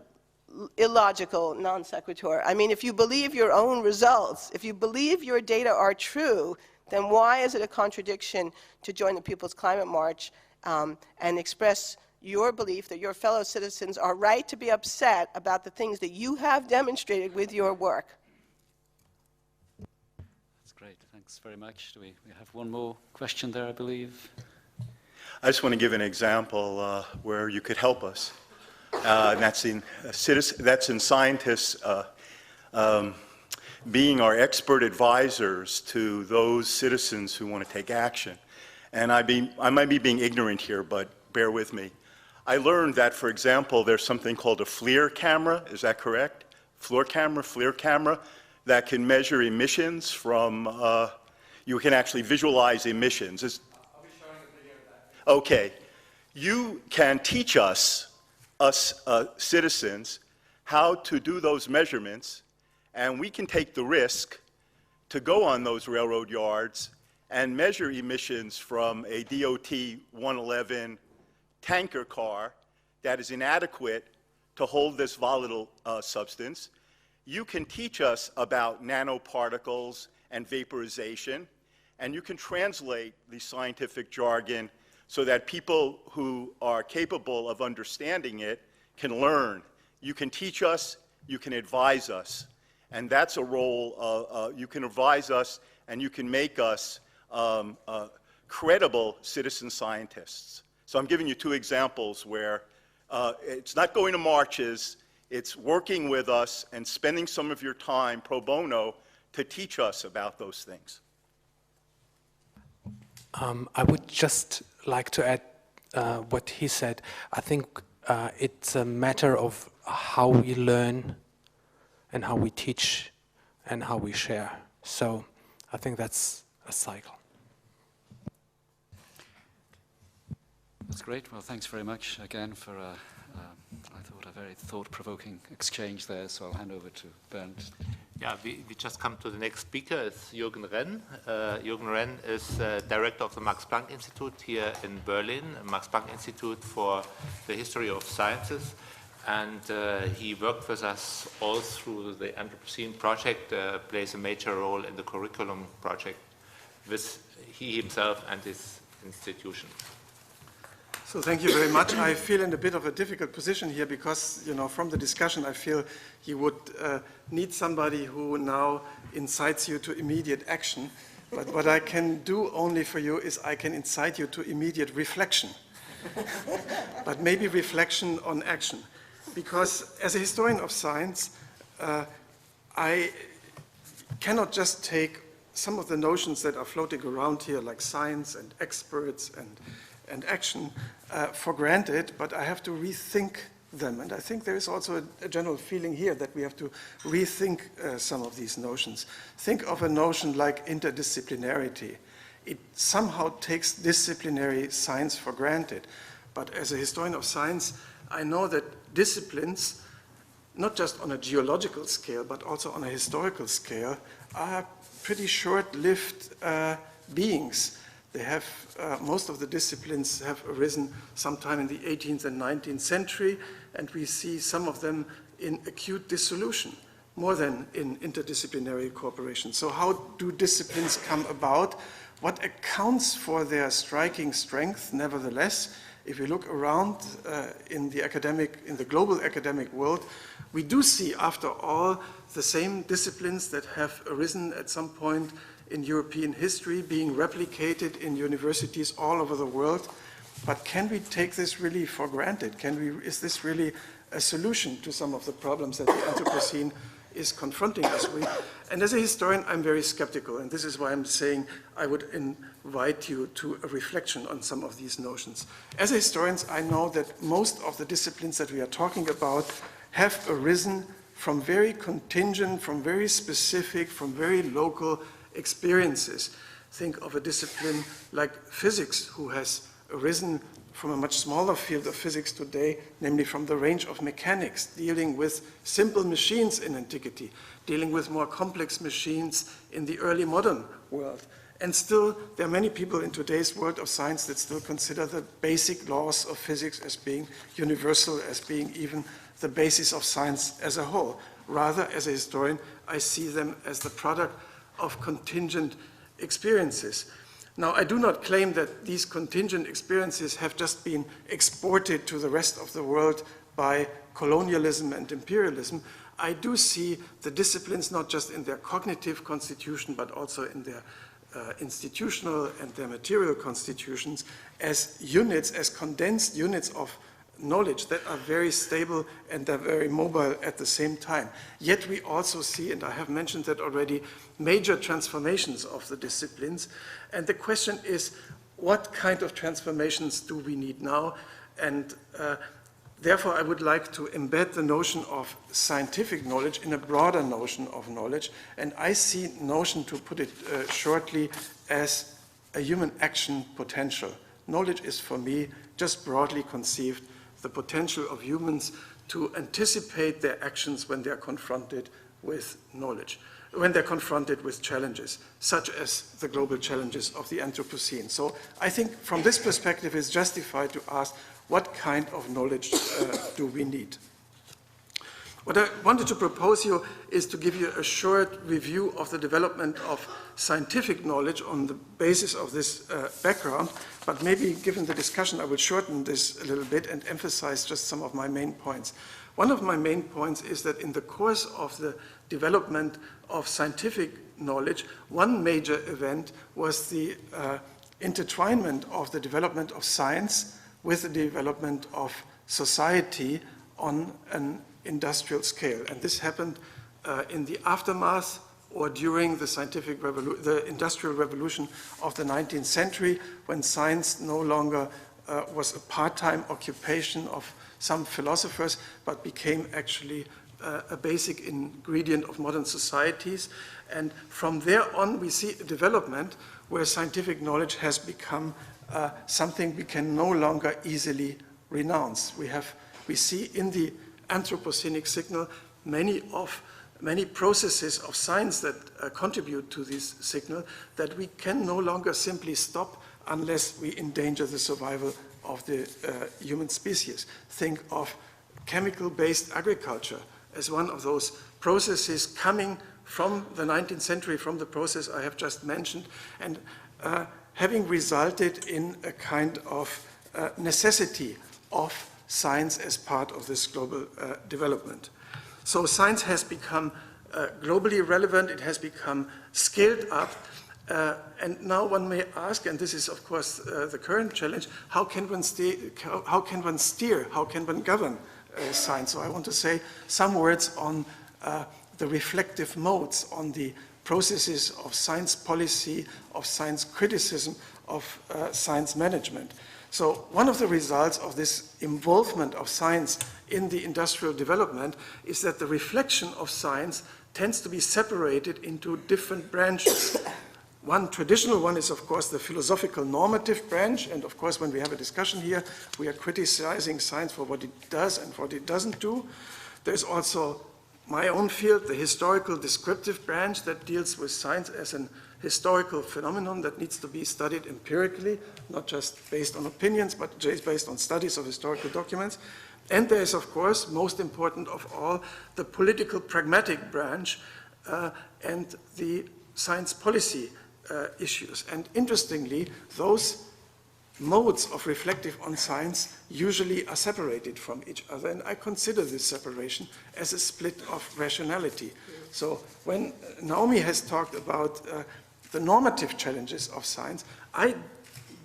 illogical non sequitur. I mean, if you believe your own results, if you believe your data are true, then why is it a contradiction to join the People's Climate March and express your belief that your fellow citizens are right to be upset about the things that you have demonstrated with your work? That's great. Thanks very much. Do we have one more question there, I believe? I just want to give an example where you could help us. And that's in scientists being our expert advisors to those citizens who want to take action. And I might be being ignorant here, but bear with me. I learned that, for example, there's something called a FLIR camera, is that correct? FLIR camera, that can measure emissions from, you can actually visualize emissions. I'll be showing a video of that. Okay. You can teach us citizens, how to do those measurements, and we can take the risk to go on those railroad yards and measure emissions from a DOT 111 tanker car that is inadequate to hold this volatile substance. You can teach us about nanoparticles and vaporization, and you can translate the scientific jargon so that people who are capable of understanding it can learn. You can teach us, you can advise us. And that's a role, you can advise us and you can make us credible citizen scientists. So I'm giving you two examples where it's not going to marches, it's working with us and spending some of your time pro bono to teach us about those things. I would just like to add what he said. I think it's a matter of how we learn and how we teach and how we share. So I think that's a cycle. That's great. Well, thanks very much again for I thought a very thought-provoking exchange there. So I'll hand over to Bernd. Yeah, we just come to the next speaker. It's Jürgen Renn. Jürgen Renn is director of the Max Planck Institute here in Berlin, Max Planck Institute for the History of Sciences. And he worked with us all through the Anthropocene project, plays a major role in the curriculum project with he himself and his institution. So thank you very much. I feel in a bit of a difficult position here because, you know, from the discussion I feel you would need somebody who now incites you to immediate action. But what I can do only for you is I can incite you to immediate reflection. But maybe reflection on action. Because as a historian of science, I cannot just take some of the notions that are floating around here, like science and experts and action, for granted, but I have to rethink them. And I think there is also a general feeling here that we have to rethink some of these notions. Think of a notion like interdisciplinarity. It somehow takes disciplinary science for granted. But as a historian of science, I know that disciplines, not just on a geological scale, but also on a historical scale, are pretty short-lived beings. They have, most of the disciplines have arisen sometime in the 18th and 19th century, and we see some of them in acute dissolution, more than in interdisciplinary cooperation. So how do disciplines come about? What accounts for their striking strength, nevertheless? If we look around in the global academic world, we do see, after all, the same disciplines that have arisen at some point in European history being replicated in universities all over the world. But can we take this really for granted? Is this really a solution to some of the problems that the Anthropocene is confronting us with? And as a historian, I'm very skeptical, and this is why I'm saying I would invite you to a reflection on some of these notions. As historians, I know that most of the disciplines that we are talking about have arisen from very contingent, from very specific, from very local experiences. Think of a discipline like physics, who has arisen from a much smaller field of physics today, namely from the range of mechanics, dealing with simple machines in antiquity, dealing with more complex machines in the early modern world. And still, there are many people in today's world of science that still consider the basic laws of physics as being universal, as being even the basis of science as a whole. Rather, as a historian, I see them as the product of contingent experiences. Now, I do not claim that these contingent experiences have just been exported to the rest of the world by colonialism and imperialism. I do see the disciplines not just in their cognitive constitution, but also in their institutional and their material constitutions as units, as condensed units of knowledge that are very stable and are very mobile at the same time. Yet we also see, and I have mentioned that already, major transformations of the disciplines. And the question is, what kind of transformations do we need now? And therefore, I would like to embed the notion of scientific knowledge in a broader notion of knowledge. And I see notion, to put it shortly, as a human action potential. Knowledge is, for me, just broadly conceived, the potential of humans to anticipate their actions when they're confronted with knowledge, when they're confronted with challenges, such as the global challenges of the Anthropocene. So I think from this perspective, it's justified to ask, what kind of knowledge do we need? What I wanted to propose you is to give you a short review of the development of scientific knowledge on the basis of this background, but maybe given the discussion, I will shorten this a little bit and emphasize just some of my main points. One of my main points is that in the course of the development of scientific knowledge, one major event was the intertwinement of the development of science with the development of society on an industrial scale. And this happened in the aftermath or during the industrial revolution of the 19th century, when science no longer was a part-time occupation of some philosophers, but became actually a basic ingredient of modern societies. And from there on, we see a development where scientific knowledge has become something we can no longer easily renounce. We see in the Anthropocenic signal many of many processes of science that contribute to this signal that we can no longer simply stop unless we endanger the survival of the human species. Think of chemical-based agriculture as one of those processes coming from the 19th century, from the process I have just mentioned, and having resulted in a kind of necessity of science as part of this global development. So science has become globally relevant, it has become scaled up, and now one may ask, and this is of course the current challenge, how can one steer, how can one govern science? So I want to say some words on the reflective modes, on the processes of science policy, of science criticism, of science management. So one of the results of this involvement of science in the industrial development is that the reflection of science tends to be separated into different branches. One traditional one is, of course, the philosophical normative branch, and of course, when we have a discussion here, we are criticizing science for what it does and what it doesn't do. There's also my own field, the historical descriptive branch, that deals with science as an historical phenomenon that needs to be studied empirically, not just based on opinions, but just based on studies of historical documents. And there is, of course, most important of all, the political pragmatic branch and the science policy issues. And interestingly, those modes of reflective on science usually are separated from each other, and I consider this separation as a split of rationality. So when Naomi has talked about the normative challenges of science, I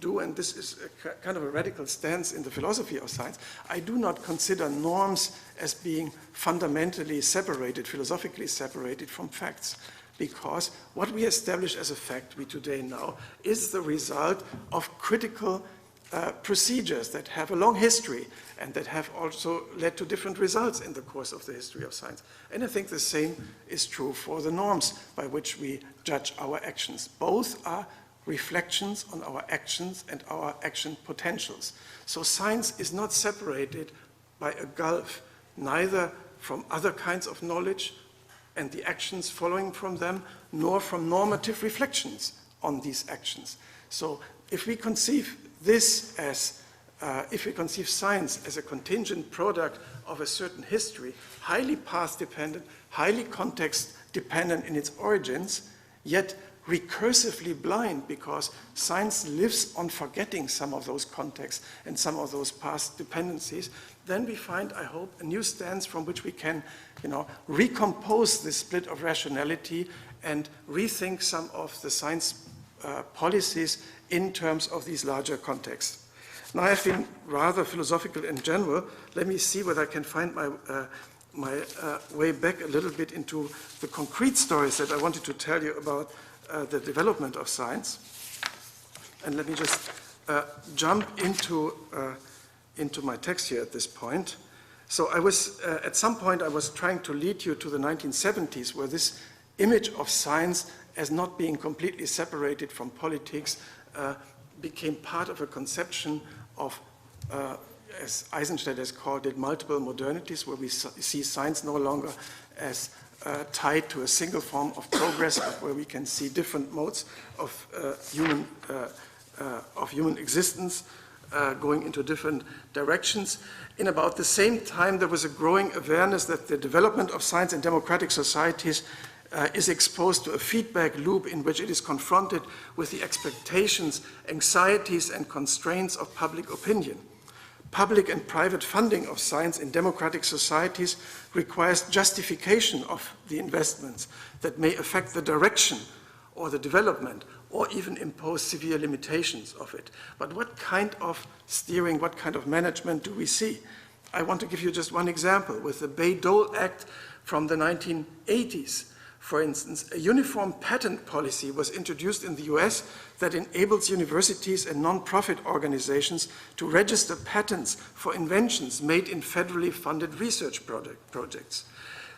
do, and this is a kind of a radical stance in the philosophy of science, I do not consider norms as being fundamentally separated, philosophically separated from facts. Because what we establish as a fact, we today know, is the result of critical procedures that have a long history and that have also led to different results in the course of the history of science. And I think the same is true for the norms by which we judge our actions. Both are reflections on our actions and our action potentials. So science is not separated by a gulf, neither from other kinds of knowledge and the actions following from them, nor from normative reflections on these actions. So if we conceive this as, if we conceive science as a contingent product of a certain history, highly path-dependent, highly context-dependent in its origins, yet recursively blind because science lives on forgetting some of those contexts and some of those past dependencies, then we find, I hope, a new stance from which we can, recompose this split of rationality and rethink some of the science policies in terms of these larger contexts. Now, I've been rather philosophical in general. Let me see whether I can find my way back a little bit into the concrete stories that I wanted to tell you about the development of science. And let me just jump into my text here at this point. So I was, at some point, I was trying to lead you to the 1970s, where this image of science as not being completely separated from politics became part of a conception of, as Eisenstein has called it, multiple modernities, where we see science no longer as tied to a single form of progress, but where we can see different modes of human existence going into different directions. In about the same time, there was a growing awareness that the development of science in democratic societies is exposed to a feedback loop in which it is confronted with the expectations, anxieties, and constraints of public opinion. Public and private funding of science in democratic societies requires justification of the investments that may affect the direction or the development or even impose severe limitations of it. But what kind of steering, what kind of management do we see? I want to give you just one example. With the Bayh-Dole Act from the 1980s, for instance, a uniform patent policy was introduced in the US that enables universities and non-profit organizations to register patents for inventions made in federally funded research projects.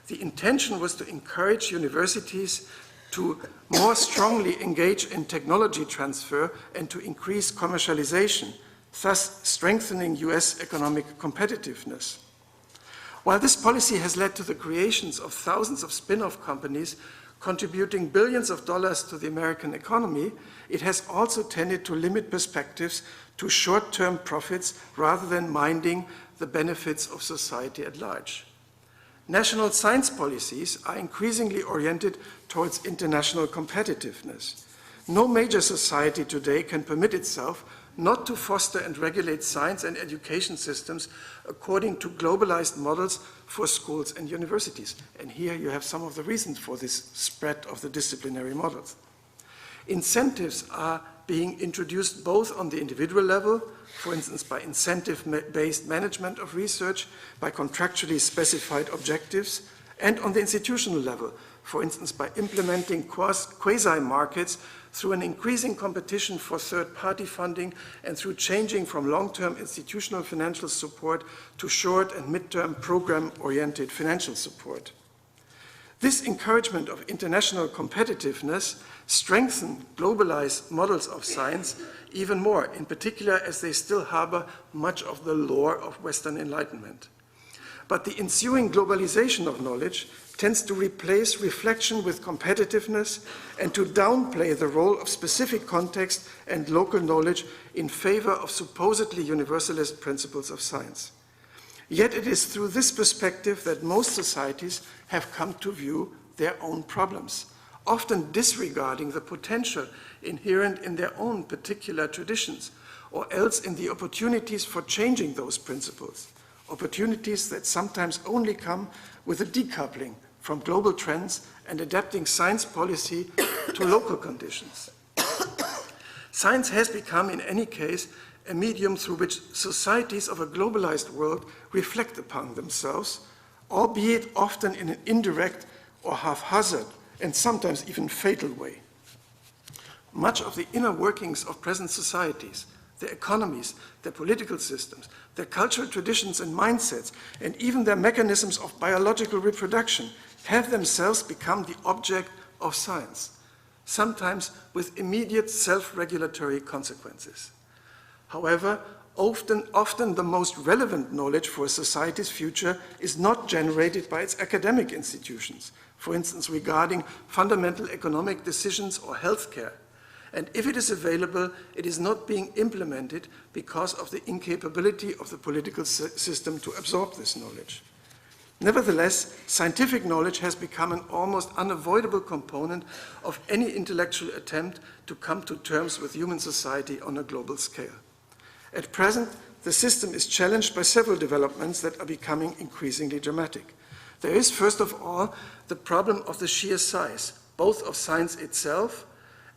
The intention was to encourage universities to more strongly engage in technology transfer and to increase commercialization, thus strengthening US economic competitiveness. While this policy has led to the creations of thousands of spin-off companies contributing billions of dollars to the American economy, it has also tended to limit perspectives to short-term profits rather than minding the benefits of society at large. National science policies are increasingly oriented towards international competitiveness. No major society today can permit itself not to foster and regulate science and education systems according to globalized models for schools and universities. And here you have some of the reasons for this spread of the disciplinary models. Incentives are being introduced both on the individual level, for instance by incentive-based management of research, by contractually specified objectives, and on the institutional level, for instance by implementing quasi-markets through an increasing competition for third-party funding and through changing from long-term institutional financial support to short- and mid-term program-oriented financial support. This encouragement of international competitiveness strengthens globalized models of science even more, in particular as they still harbor much of the lore of Western Enlightenment. But the ensuing globalization of knowledge tends to replace reflection with competitiveness and to downplay the role of specific context and local knowledge in favor of supposedly universalist principles of science. Yet it is through this perspective that most societies have come to view their own problems, often disregarding the potential inherent in their own particular traditions, or else in the opportunities for changing those principles, opportunities that sometimes only come with a decoupling from global trends and adapting science policy to local conditions. Science has become, in any case, a medium through which societies of a globalized world reflect upon themselves, albeit often in an indirect or haphazard and sometimes even fatal way. Much of the inner workings of present societies, their economies, their political systems, their cultural traditions and mindsets, and even their mechanisms of biological reproduction have themselves become the object of science, sometimes with immediate self-regulatory consequences. However, often the most relevant knowledge for a society's future is not generated by its academic institutions, for instance, regarding fundamental economic decisions or healthcare. And if it is available, it is not being implemented because of the incapability of the political system to absorb this knowledge. Nevertheless, scientific knowledge has become an almost unavoidable component of any intellectual attempt to come to terms with human society on a global scale. At present, the system is challenged by several developments that are becoming increasingly dramatic. There is, first of all, the problem of the sheer size, both of science itself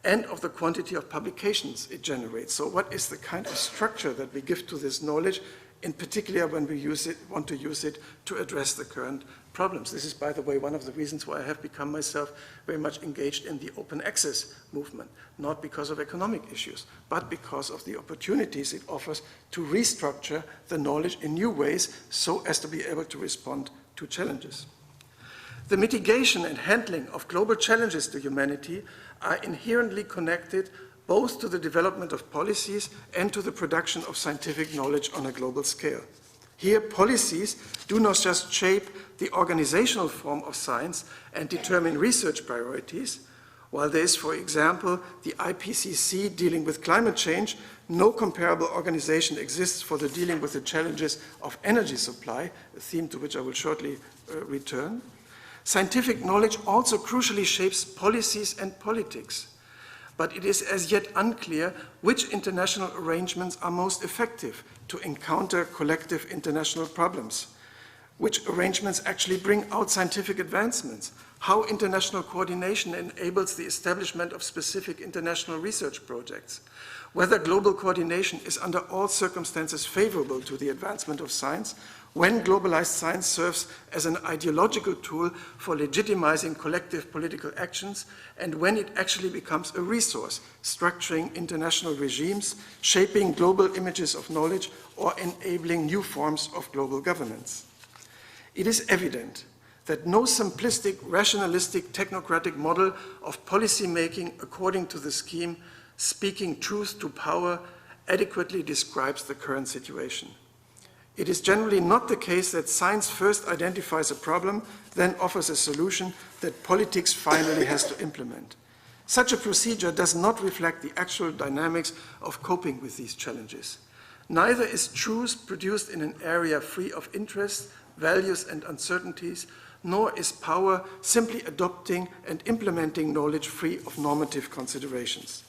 and of the quantity of publications it generates. So what is the kind of structure that we give to this knowledge, in particular when we want to use it to address the current problems? This is, by the way, one of the reasons why I have become myself very much engaged in the open access movement, not because of economic issues, but because of the opportunities it offers to restructure the knowledge in new ways so as to be able to respond to challenges. The mitigation and handling of global challenges to humanity are inherently connected both to the development of policies and to the production of scientific knowledge on a global scale. Here, policies do not just shape the organizational form of science and determine research priorities. While there is, for example, the IPCC dealing with climate change, no comparable organization exists for the dealing with the challenges of energy supply, a theme to which I will shortly return. Scientific knowledge also crucially shapes policies and politics, but it is as yet unclear which international arrangements are most effective to encounter collective international problems, which arrangements actually bring out scientific advancements, how international coordination enables the establishment of specific international research projects, whether global coordination is under all circumstances favorable to the advancement of science, when globalized science serves as an ideological tool for legitimizing collective political actions, and when it actually becomes a resource, structuring international regimes, shaping global images of knowledge, or enabling new forms of global governance. It is evident that no simplistic, rationalistic, technocratic model of policymaking according to the scheme speaking truth to power adequately describes the current situation. It is generally not the case that science first identifies a problem, then offers a solution that politics finally has to implement. Such a procedure does not reflect the actual dynamics of coping with these challenges. Neither is truth produced in an area free of interest, values, and uncertainties, nor is power simply adopting and implementing knowledge free of normative considerations.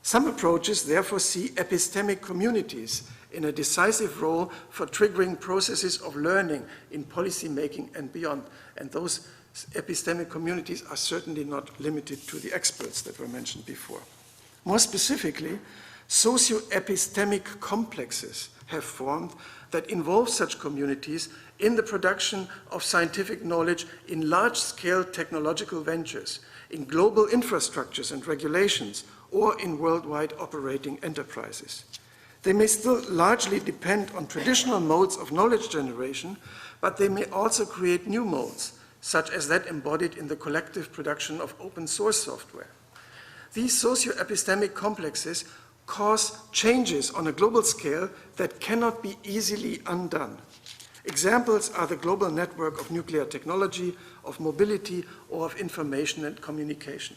Some approaches therefore see epistemic communities in a decisive role for triggering processes of learning in policy making and beyond. And those epistemic communities are certainly not limited to the experts that were mentioned before. More specifically, socio-epistemic complexes have formed that involve such communities in the production of scientific knowledge in large-scale technological ventures, in global infrastructures and regulations, or in worldwide operating enterprises. They may still largely depend on traditional modes of knowledge generation, but they may also create new modes, such as that embodied in the collective production of open source software. These socio-epistemic complexes cause changes on a global scale that cannot be easily undone. Examples are the global network of nuclear technology, of mobility, or of information and communication.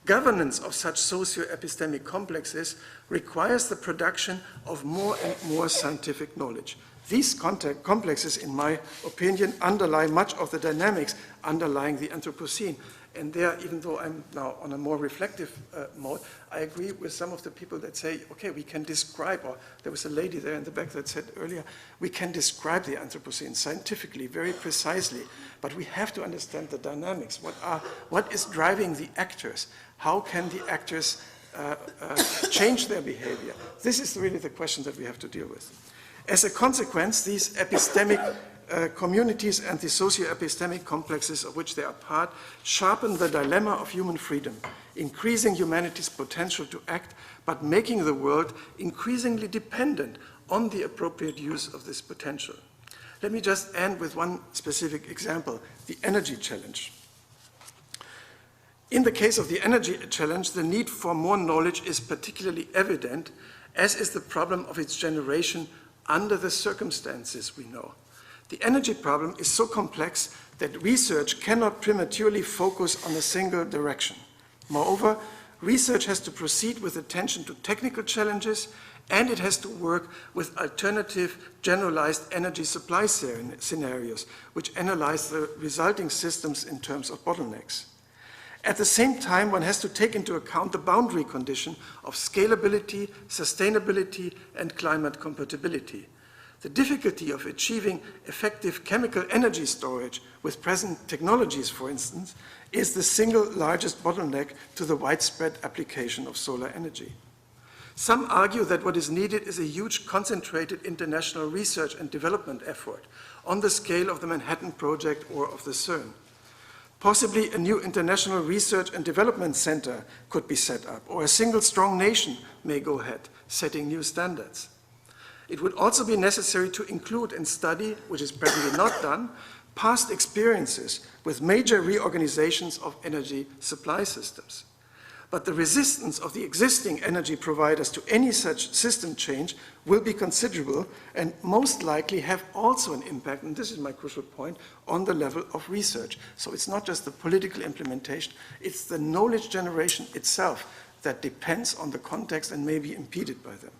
Governance of such socio-epistemic complexes requires the production of more and more scientific knowledge. These complexes, in my opinion, underlie much of the dynamics underlying the Anthropocene. And there, even though I'm now on a more reflective mode, I agree with some of the people that say, okay, we can describe, or there was a lady there in the back that said earlier, we can describe the Anthropocene scientifically, very precisely, but we have to understand the dynamics. What is driving the actors? How can the actors change their behavior? This is really the question that we have to deal with. As a consequence, these epistemic communities and the socio-epistemic complexes of which they are part sharpen the dilemma of human freedom, increasing humanity's potential to act, but making the world increasingly dependent on the appropriate use of this potential. Let me just end with one specific example, the energy challenge. In the case of the energy challenge, the need for more knowledge is particularly evident, as is the problem of its generation under the circumstances we know. The energy problem is so complex that research cannot prematurely focus on a single direction. Moreover, research has to proceed with attention to technical challenges, and it has to work with alternative generalized energy supply scenarios, which analyze the resulting systems in terms of bottlenecks. At the same time, one has to take into account the boundary condition of scalability, sustainability, and climate compatibility. The difficulty of achieving effective chemical energy storage with present technologies, for instance, is the single largest bottleneck to the widespread application of solar energy. Some argue that what is needed is a huge concentrated international research and development effort on the scale of the Manhattan Project or of the CERN. Possibly a new international research and development center could be set up, or a single strong nation may go ahead, setting new standards. It would also be necessary to include and study, which is presently not done, past experiences with major reorganizations of energy supply systems. But the resistance of the existing energy providers to any such system change will be considerable and most likely have also an impact, and this is my crucial point, on the level of research. So it's not just the political implementation, it's the knowledge generation itself that depends on the context and may be impeded by them.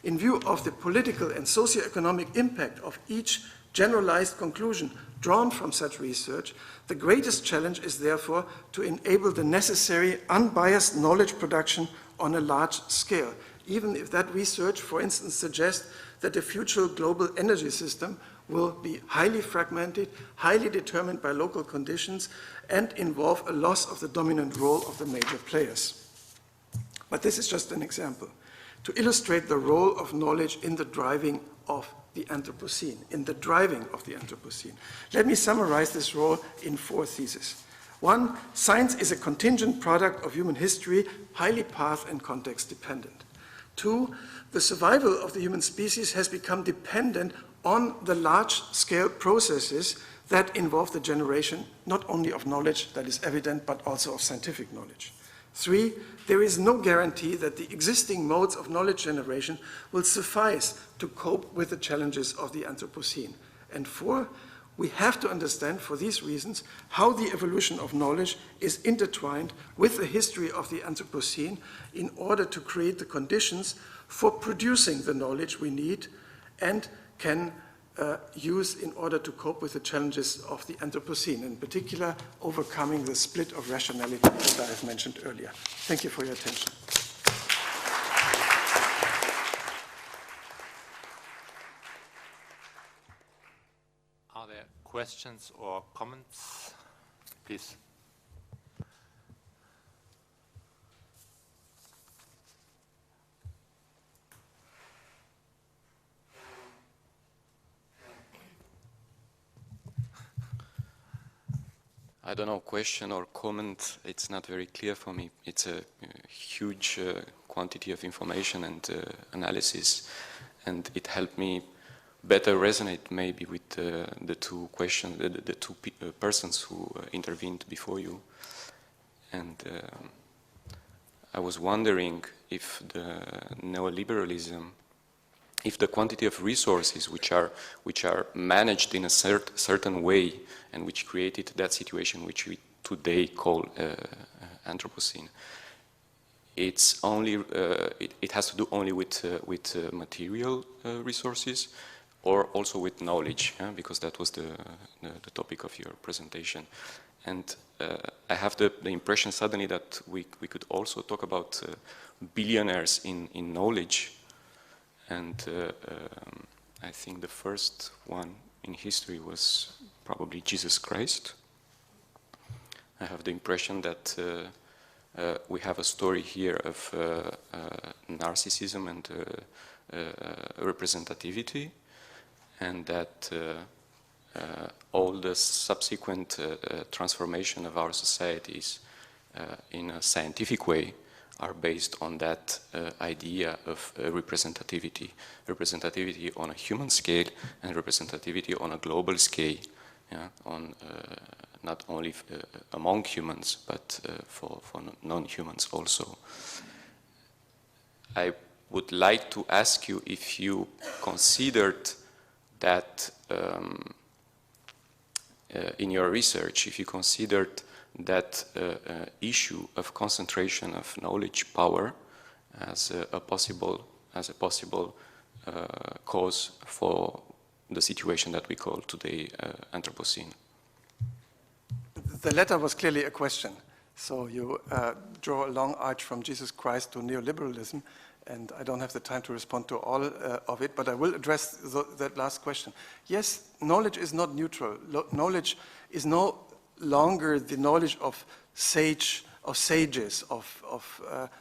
In view of the political and socioeconomic impact of each generalized conclusion drawn from such research, the greatest challenge is therefore to enable the necessary unbiased knowledge production on a large scale, even if that research, for instance, suggests that the future global energy system will be highly fragmented, highly determined by local conditions, and involve a loss of the dominant role of the major players. But this is just an example to illustrate the role of knowledge in the driving of the Anthropocene, Let me summarize this role in 4 theses. 1, science is a contingent product of human history, highly path and context dependent. 2, the survival of the human species has become dependent on the large-scale processes that involve the generation not only of knowledge that is evident, but also of scientific knowledge. 3, there is no guarantee that the existing modes of knowledge generation will suffice to cope with the challenges of the Anthropocene. And 4, we have to understand, for these reasons, how the evolution of knowledge is intertwined with the history of the Anthropocene in order to create the conditions for producing the knowledge we need and can use in order to cope with the challenges of the Anthropocene, in particular, overcoming the split of rationality that I have mentioned earlier. Thank you for your attention. Are there questions or comments? Please. I don't know, question or comment, it's not very clear for me. It's a huge quantity of information and analysis, and it helped me better resonate maybe with the two questions, the two persons who intervened before you. And I was wondering if the neoliberalism, if the quantity of resources which are managed in a certain way and which created that situation which we today call Anthropocene, it's only it has to do only with material resources, or also with knowledge, because that was the topic of your presentation. And I have the impression suddenly that we could also talk about billionaires in knowledge. And I think the first one in history was probably Jesus Christ. I have the impression that we have a story here of narcissism and representativity, and that all the subsequent transformation of our societies in a scientific way are based on that idea of representativity on a human scale and representativity on a global scale, on not only among humans, but for non-humans also. I would like to ask you if you considered that in your research, if you considered that issue of concentration of knowledge power as a possible cause for the situation that we call today Anthropocene. The latter was clearly a question. So you draw a long arch from Jesus Christ to neoliberalism, and I don't have the time to respond to all of it, but I will address that last question. Yes, knowledge is not neutral. Knowledge is no longer the knowledge of sages, of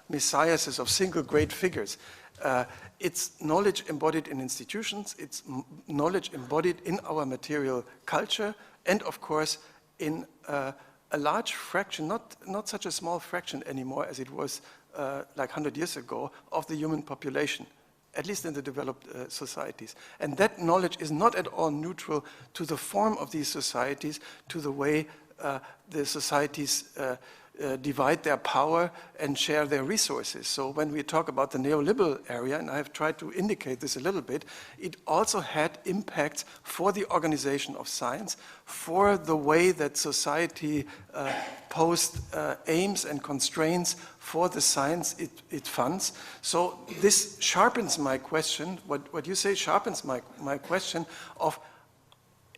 messiahs, of single great figures. It's knowledge embodied in institutions, it's knowledge embodied in our material culture, and of course in a large fraction, not such a small fraction anymore as it was like 100 years ago, of the human population, at least in the developed societies. And that knowledge is not at all neutral to the form of these societies, to the way the societies divide their power and share their resources. So when we talk about the neoliberal area, and I have tried to indicate this a little bit, it also had impacts for the organization of science, for the way that society posed aims and constraints for the science it funds. So this sharpens my question, what you say sharpens my question of,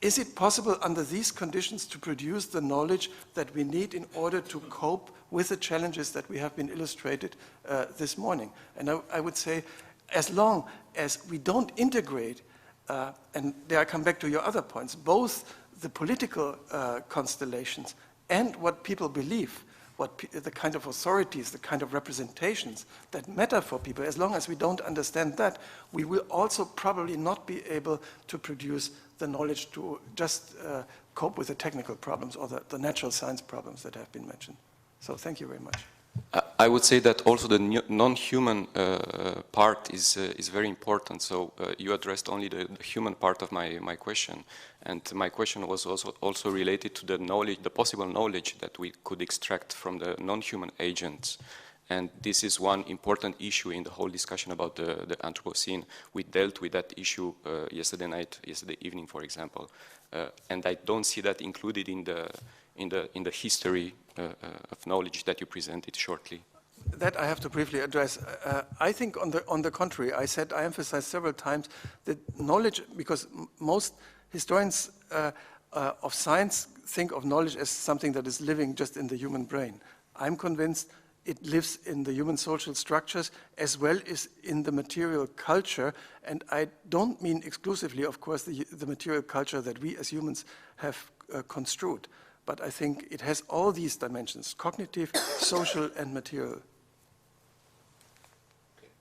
is it possible under these conditions to produce the knowledge that we need in order to cope with the challenges that we have been illustrated this morning? And I would say, as long as we don't integrate, and there I come back to your other points, both the political constellations and what people believe, the kind of authorities, the kind of representations that matter for people, as long as we don't understand that, we will also probably not be able to produce the knowledge to just cope with the technical problems or the natural science problems that have been mentioned. So thank you very much. I would say that also the non-human part is very important. So you addressed only the human part of my question, and my question was also related to the knowledge, the possible knowledge that we could extract from the non-human agents. And this is one important issue in the whole discussion about the Anthropocene. We dealt with that issue yesterday evening, for example, and I don't see that included in the history of knowledge that you presented shortly. That I have to briefly address. I think on the contrary, I emphasized several times that knowledge, because most historians of science think of knowledge as something that is living just in the human brain. I'm convinced it lives in the human social structures as well as in the material culture, and I don't mean exclusively, of course, the material culture that we as humans have construed, but I think it has all these dimensions: cognitive, social, and material. Okay.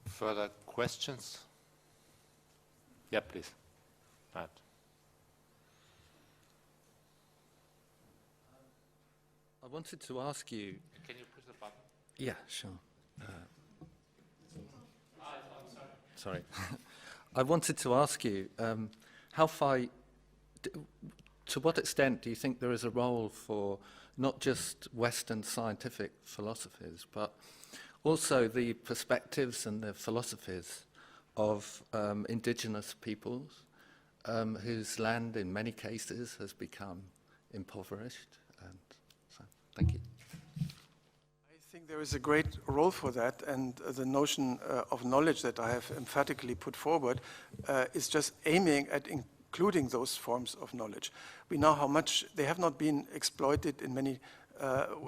Further questions? Yeah, please. Matt. I wanted to ask you... Can you push the button? Yeah, sure. Sorry. I wanted to ask you, to what extent do you think there is a role for not just Western scientific philosophies, but also the perspectives and the philosophies of indigenous peoples whose land in many cases has become impoverished? And so, thank you. I think there is a great role for that, and the notion of knowledge that I have emphatically put forward is just aiming at including those forms of knowledge. We know how much they have not been exploited in many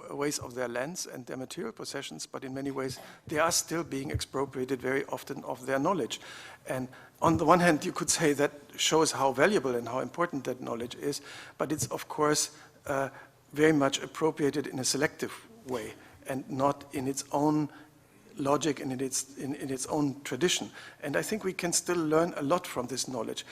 ways of their lands and their material possessions, but in many ways they are still being expropriated very often of their knowledge. And on the one hand, you could say that shows how valuable and how important that knowledge is, but it's of course very much appropriated in a selective way and not in its own logic and in its own tradition. And I think we can still learn a lot from this knowledge.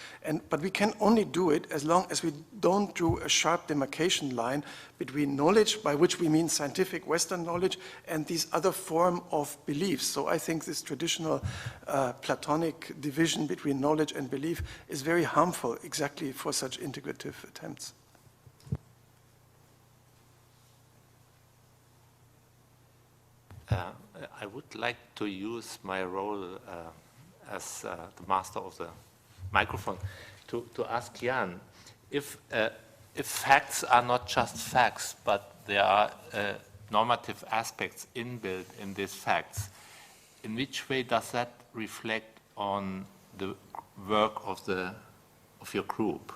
But we can only do it as long as we don't draw a sharp demarcation line between knowledge, by which we mean scientific Western knowledge, and these other form of beliefs. So I think this traditional Platonic division between knowledge and belief is very harmful exactly for such integrative attempts. I would like to use my role as the master of the microphone to ask Jan if facts are not just facts, but there are normative aspects inbuilt in these facts. In which way does that reflect on the work of your group?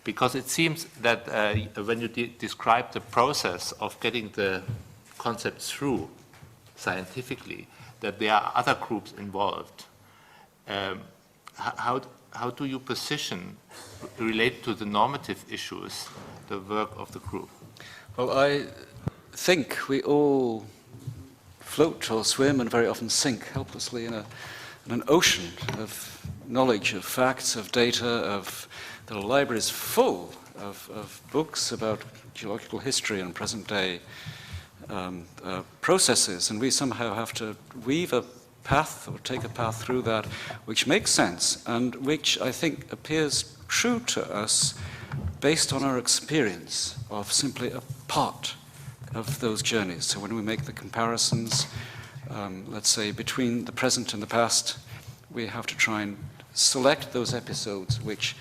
Because it seems that when you describe the process of getting the concepts through scientifically, that there are other groups involved. How do you position, relate to the normative issues, the work of the group? Well, I think we all float or swim and very often sink helplessly in an ocean of knowledge, of facts, of data, of the library is full of books about geological history and present day processes, and we somehow have to weave a path or take a path through that which makes sense and which I think appears true to us based on our experience of simply a part of those journeys. So when we make the comparisons, let's say, between the present and the past, we have to try and select those episodes which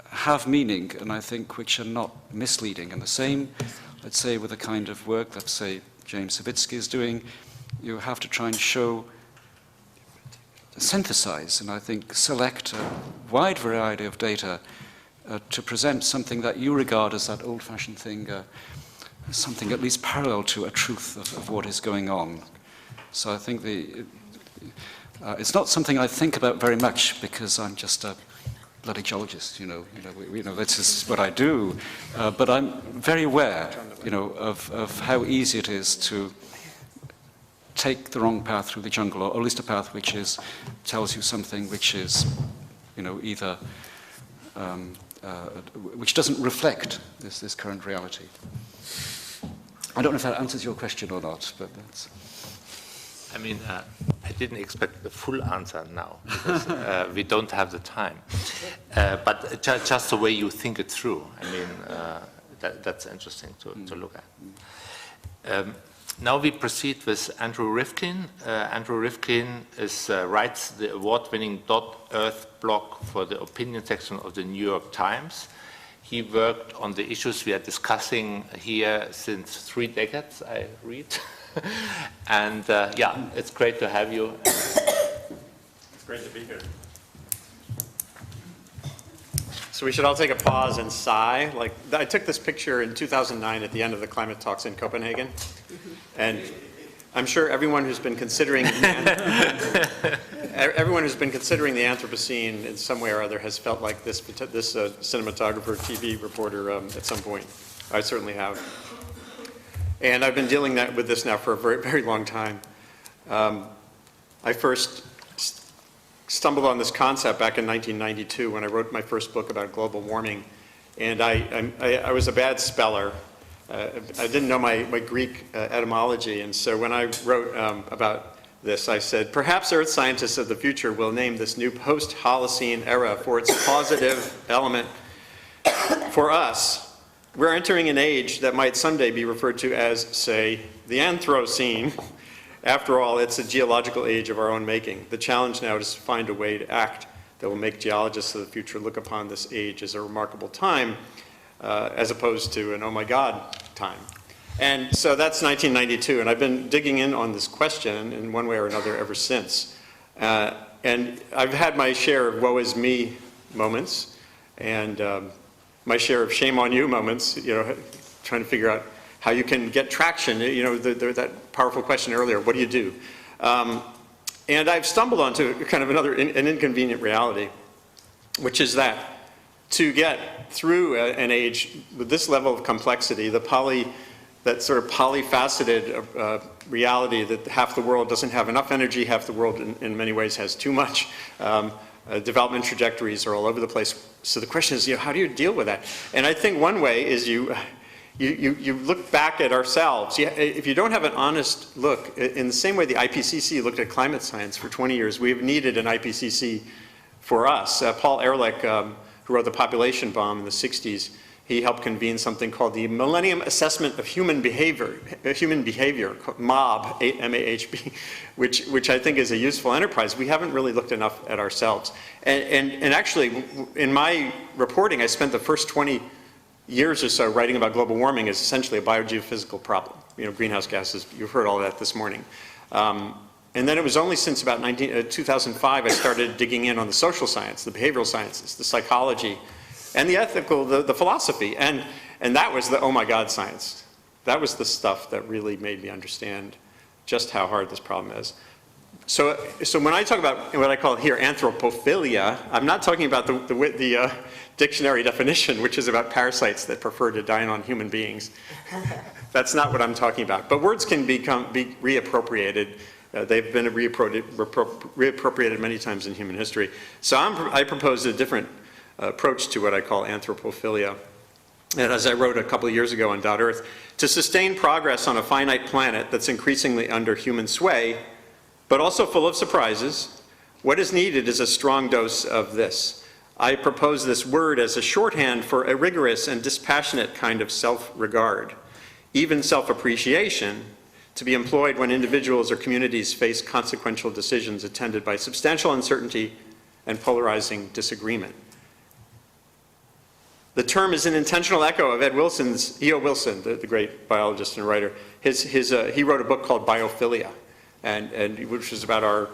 have meaning and I think which are not misleading. And the same, let's say, with the kind of work that, say, James Savitsky is doing, you have to try and synthesize, and I think select a wide variety of data to present something that you regard as that old-fashioned thing, something at least parallel to a truth of what is going on. So I think it's not something I think about very much because I'm just a bloody geologist, you know, this is what I do. But I'm very aware, of how easy it is to take the wrong path through the jungle, or at least a path which tells you something which is, either which doesn't reflect this current reality. I don't know if that answers your question or not, but that's... I mean, I didn't expect the full answer now, because we don't have the time. But just the way you think it through, I mean, that's interesting to look at. Now we proceed with Andrew Rifkin. Andrew Rifkin writes the award-winning .earth blog for the opinion section of the New York Times. He worked on the issues we are discussing here since 3 decades, I read. And yeah, it's great to have you. It's great to be here. So we should all take a pause and sigh. Like, I took this picture in 2009 at the end of the climate talks in Copenhagen. And I'm sure everyone who's been considering everyone who's been considering the Anthropocene in some way or other has felt like this cinematographer, TV reporter at some point. I certainly have. And I've been dealing with this now for a very, very long time. I first stumbled on this concept back in 1992 when I wrote my first book about global warming. And I was a bad speller. I didn't know my Greek etymology. And so when I wrote about this, I said, perhaps Earth scientists of the future will name this new post-Holocene era for its causative element. For us, we're entering an age that might someday be referred to as, say, the Anthropocene. After all, it's a geological age of our own making. The challenge now is to find a way to act that will make geologists of the future look upon this age as a remarkable time, as opposed to an oh my God time. And so that's 1992, and I've been digging in on this question in one way or another ever since. And I've had my share of woe is me moments, and my share of shame on you moments, you know, trying to figure out how you can get traction, you know, that powerful question earlier, what do you do? And I've stumbled onto kind of an inconvenient reality, which is that to get through an age with this level of complexity, that sort of polyfaceted reality that half the world doesn't have enough energy, half the world in many ways has too much. Development trajectories are all over the place. So the question is, you know, how do you deal with that? And I think one way is you look back at ourselves. If you don't have an honest look, in the same way the IPCC looked at climate science for 20 years, we've needed an IPCC for us. Paul Ehrlich, who wrote The Population Bomb in the 60s, he helped convene something called the Millennium Assessment of Human Behavior, MAHB, M-A-H-B, which I think is a useful enterprise. We haven't really looked enough at ourselves. And actually, in my reporting, I spent the first 20 years or so writing about global warming as essentially a biogeophysical problem. You know, greenhouse gases, you've heard all of that this morning. And then it was only since about 2005 I started digging in on the social science, the behavioral sciences, the psychology, and the ethical, the philosophy. And that was the oh my God science. That was the stuff that really made me understand just how hard this problem is. So when I talk about what I call here anthropophilia, I'm not talking about the dictionary definition, which is about parasites that prefer to dine on human beings. That's not what I'm talking about. But words can be reappropriated. They've been reappropriated many times in human history. So I propose a different approach to what I call anthropophilia. And as I wrote a couple of years ago on .earth, to sustain progress on a finite planet that's increasingly under human sway, but also full of surprises, what is needed is a strong dose of this. I propose this word as a shorthand for a rigorous and dispassionate kind of self-regard, even self-appreciation, to be employed when individuals or communities face consequential decisions attended by substantial uncertainty and polarizing disagreement. The term is an intentional echo of E.O. Wilson, the great biologist and writer. He wrote a book called Biophilia, and which is about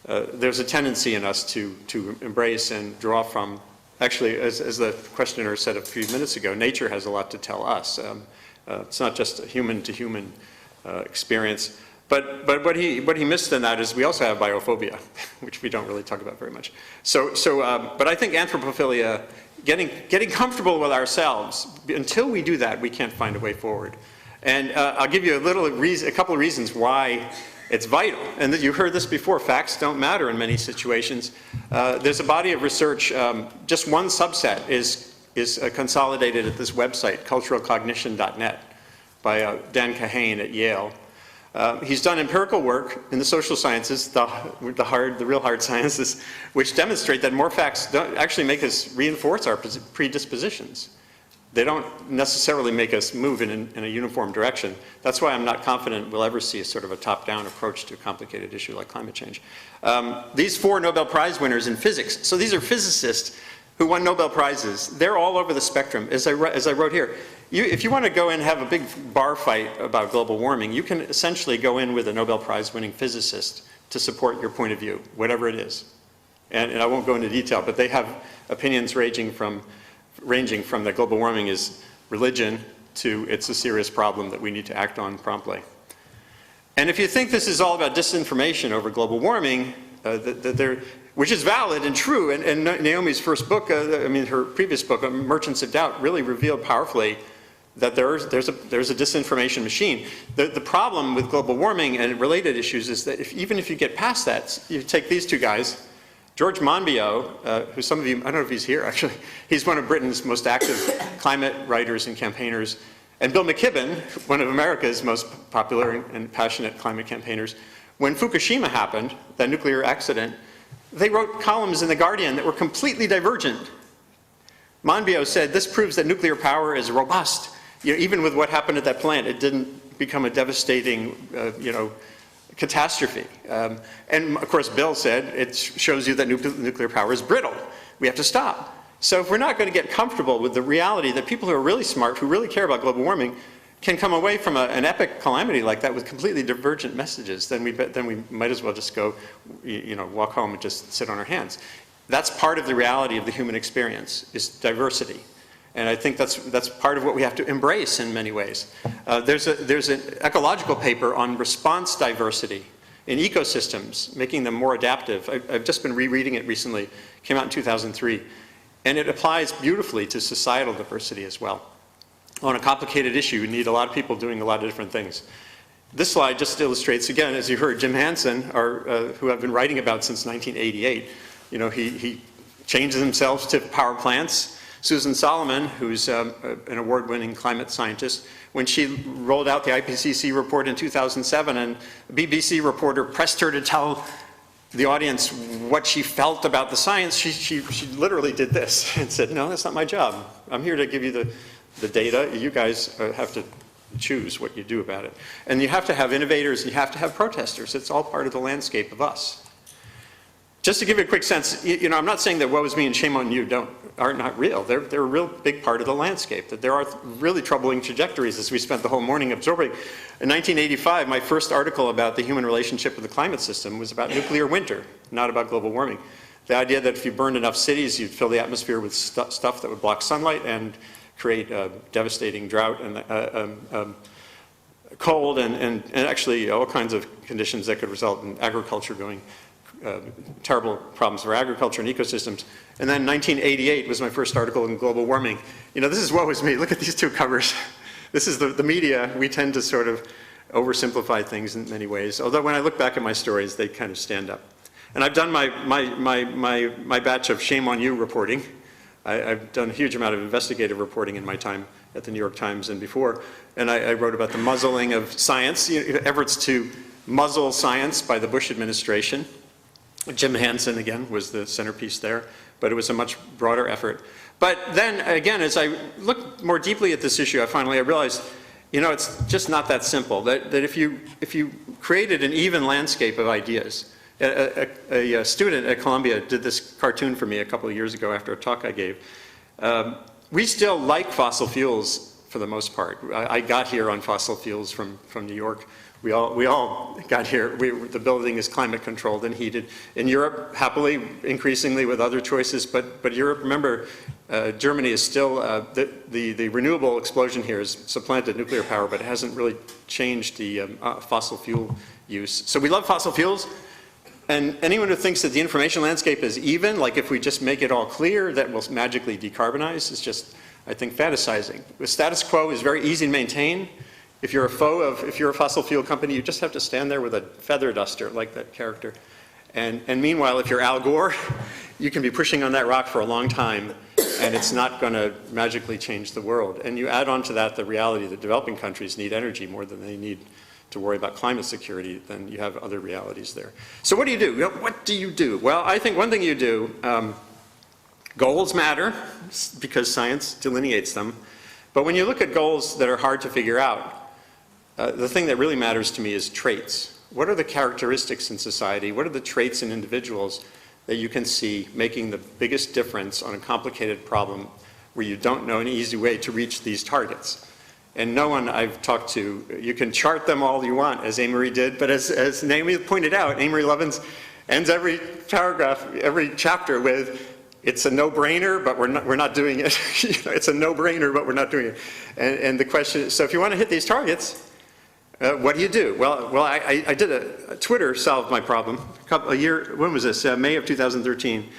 there's a tendency in us to embrace and draw from, actually, as the questioner said a few minutes ago, nature has a lot to tell us. It's not just a human-to-human experience. But what he missed in that is we also have biophobia, which we don't really talk about very much. But I think anthropophilia, getting comfortable with ourselves, until we do that, we can't find a way forward. And I'll give you a couple of reasons why it's vital. And you heard this before, facts don't matter in many situations. There's a body of research, just one subset is consolidated at this website, culturalcognition.net. by Dan Kahane at Yale. He's done empirical work in the social sciences, the real hard sciences, which demonstrate that more facts don't actually make us reinforce our predispositions. They don't necessarily make us move in a uniform direction. That's why I'm not confident we'll ever see a sort of a top-down approach to a complicated issue like climate change. These 4 Nobel Prize winners in physics, so these are physicists who won Nobel Prizes. They're all over the spectrum, as I wrote here. If you want to go in and have a big bar fight about global warming, you can essentially go in with a Nobel Prize winning physicist to support your point of view, whatever it is. And I won't go into detail, but they have opinions ranging from that global warming is religion to it's a serious problem that we need to act on promptly. And if you think this is all about disinformation over global warming, which is valid and true, and Naomi's first book, her previous book, Merchants of Doubt, really revealed powerfully that there's a disinformation machine. The problem with global warming and related issues is that even if you get past that, you take these 2 guys, George Monbiot, who some of you, I don't know if he's here actually, he's one of Britain's most active climate writers and campaigners, and Bill McKibben, one of America's most popular and passionate climate campaigners. When Fukushima happened, that nuclear accident, they wrote columns in The Guardian that were completely divergent. Monbiot said, this proves that nuclear power is robust. Even with what happened at that plant, it didn't become a devastating, catastrophe. And of course, Bill said, it shows you that nuclear power is brittle. We have to stop. So if we're not going to get comfortable with the reality that people who are really smart, who really care about global warming, can come away from an epic calamity like that with completely divergent messages, then we might as well just go, walk home and just sit on our hands. That's part of the reality of the human experience, is diversity. And I think that's part of what we have to embrace in many ways. There's an ecological paper on response diversity in ecosystems, making them more adaptive. I've just been rereading it recently. It came out in 2003. And it applies beautifully to societal diversity as well. On a complicated issue, you need a lot of people doing a lot of different things. This slide just illustrates, again, as you heard, Jim Hansen, who I've been writing about since 1988. He changes himself to power plants. Susan Solomon, who's an award-winning climate scientist, when she rolled out the IPCC report in 2007, and a BBC reporter pressed her to tell the audience what she felt about the science, she literally did this and said, no, that's not my job. I'm here to give you the data. You guys have to choose what you do about it. And you have to have innovators, you have to have protesters. It's all part of the landscape of us. Just to give you a quick sense, I'm not saying that woe is me and shame on you are not real. They're a real big part of the landscape, that there are really troubling trajectories as we spent the whole morning absorbing. In 1985, my first article about the human relationship with the climate system was about nuclear winter, not about global warming. The idea that if you burned enough cities, you'd fill the atmosphere with stuff that would block sunlight and create a devastating drought and cold and actually all kinds of conditions that could result in agriculture going terrible problems for agriculture and ecosystems. And then 1988 was my first article in global warming. This is what was me. Look at these 2 covers. This is the media. We tend to sort of oversimplify things in many ways. Although when I look back at my stories, they kind of stand up. And I've done my batch of shame on you reporting. I've done a huge amount of investigative reporting in my time at the New York Times and before. And I wrote about the muzzling of science, efforts to muzzle science by the Bush administration. Jim Hansen, again, was the centerpiece there, but it was a much broader effort. But then, again, as I looked more deeply at this issue, I realized, it's just not that simple. That if you created an even landscape of ideas, a student at Columbia did this cartoon for me a couple of years ago after a talk I gave. We still like fossil fuels for the most part. I got here on fossil fuels from New York. We all got here. The building is climate controlled and heated. In Europe, happily, increasingly with other choices, but Europe, remember, Germany is still, the renewable explosion here has supplanted nuclear power, but it hasn't really changed the fossil fuel use. So we love fossil fuels, and anyone who thinks that the information landscape is even, like if we just make it all clear that we'll magically decarbonize, is just, I think, fantasizing. The status quo is very easy to maintain. If you're a fossil fuel company, you just have to stand there with a feather duster like that character. And meanwhile, if you're Al Gore, you can be pushing on that rock for a long time and it's not going to magically change the world. And you add on to that the reality that developing countries need energy more than they need to worry about climate security, then you have other realities there. So what do you do? What do you do? Well, I think one thing you do, goals matter because science delineates them. But when you look at goals that are hard to figure out, the thing that really matters to me is traits. What are the characteristics in society? What are the traits in individuals that you can see making the biggest difference on a complicated problem where you don't know an easy way to reach these targets? And no one I've talked to, you can chart them all you want, as Amory did, but as Naomi pointed out, Amory Lovins ends every paragraph, every chapter with, it's a no-brainer, but we're not doing it. It's a no-brainer, but we're not doing it. And the question is, so if you want to hit these targets, what do you do? Well, I did Twitter solved my problem. A year, when was this? May of 2013.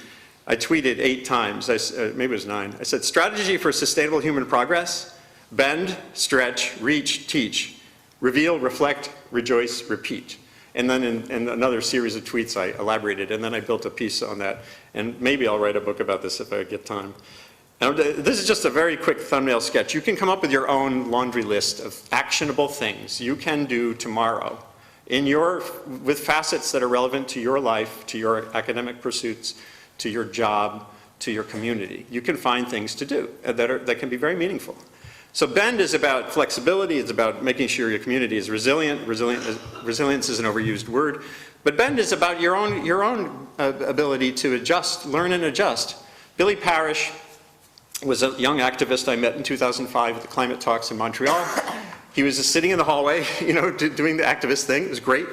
I tweeted 8 times, maybe it was 9. I said, strategy for sustainable human progress: bend, stretch, reach, teach, reveal, reflect, rejoice, repeat. And then in another series of tweets I elaborated, and then I built a piece on that. And maybe I'll write a book about this if I get time. Now, this is just a very quick thumbnail sketch. You can come up with your own laundry list of actionable things you can do tomorrow with facets that are relevant to your life, to your academic pursuits, to your job, to your community. You can find things to do that can be very meaningful. So bend is about flexibility. It's about making sure your community is resilient. Resilience is an overused word. But bend is about your own ability to adjust, learn and adjust. Billy Parrish was a young activist I met in 2005 at the climate talks in Montreal. He was just sitting in the hallway, doing the activist thing. It was great.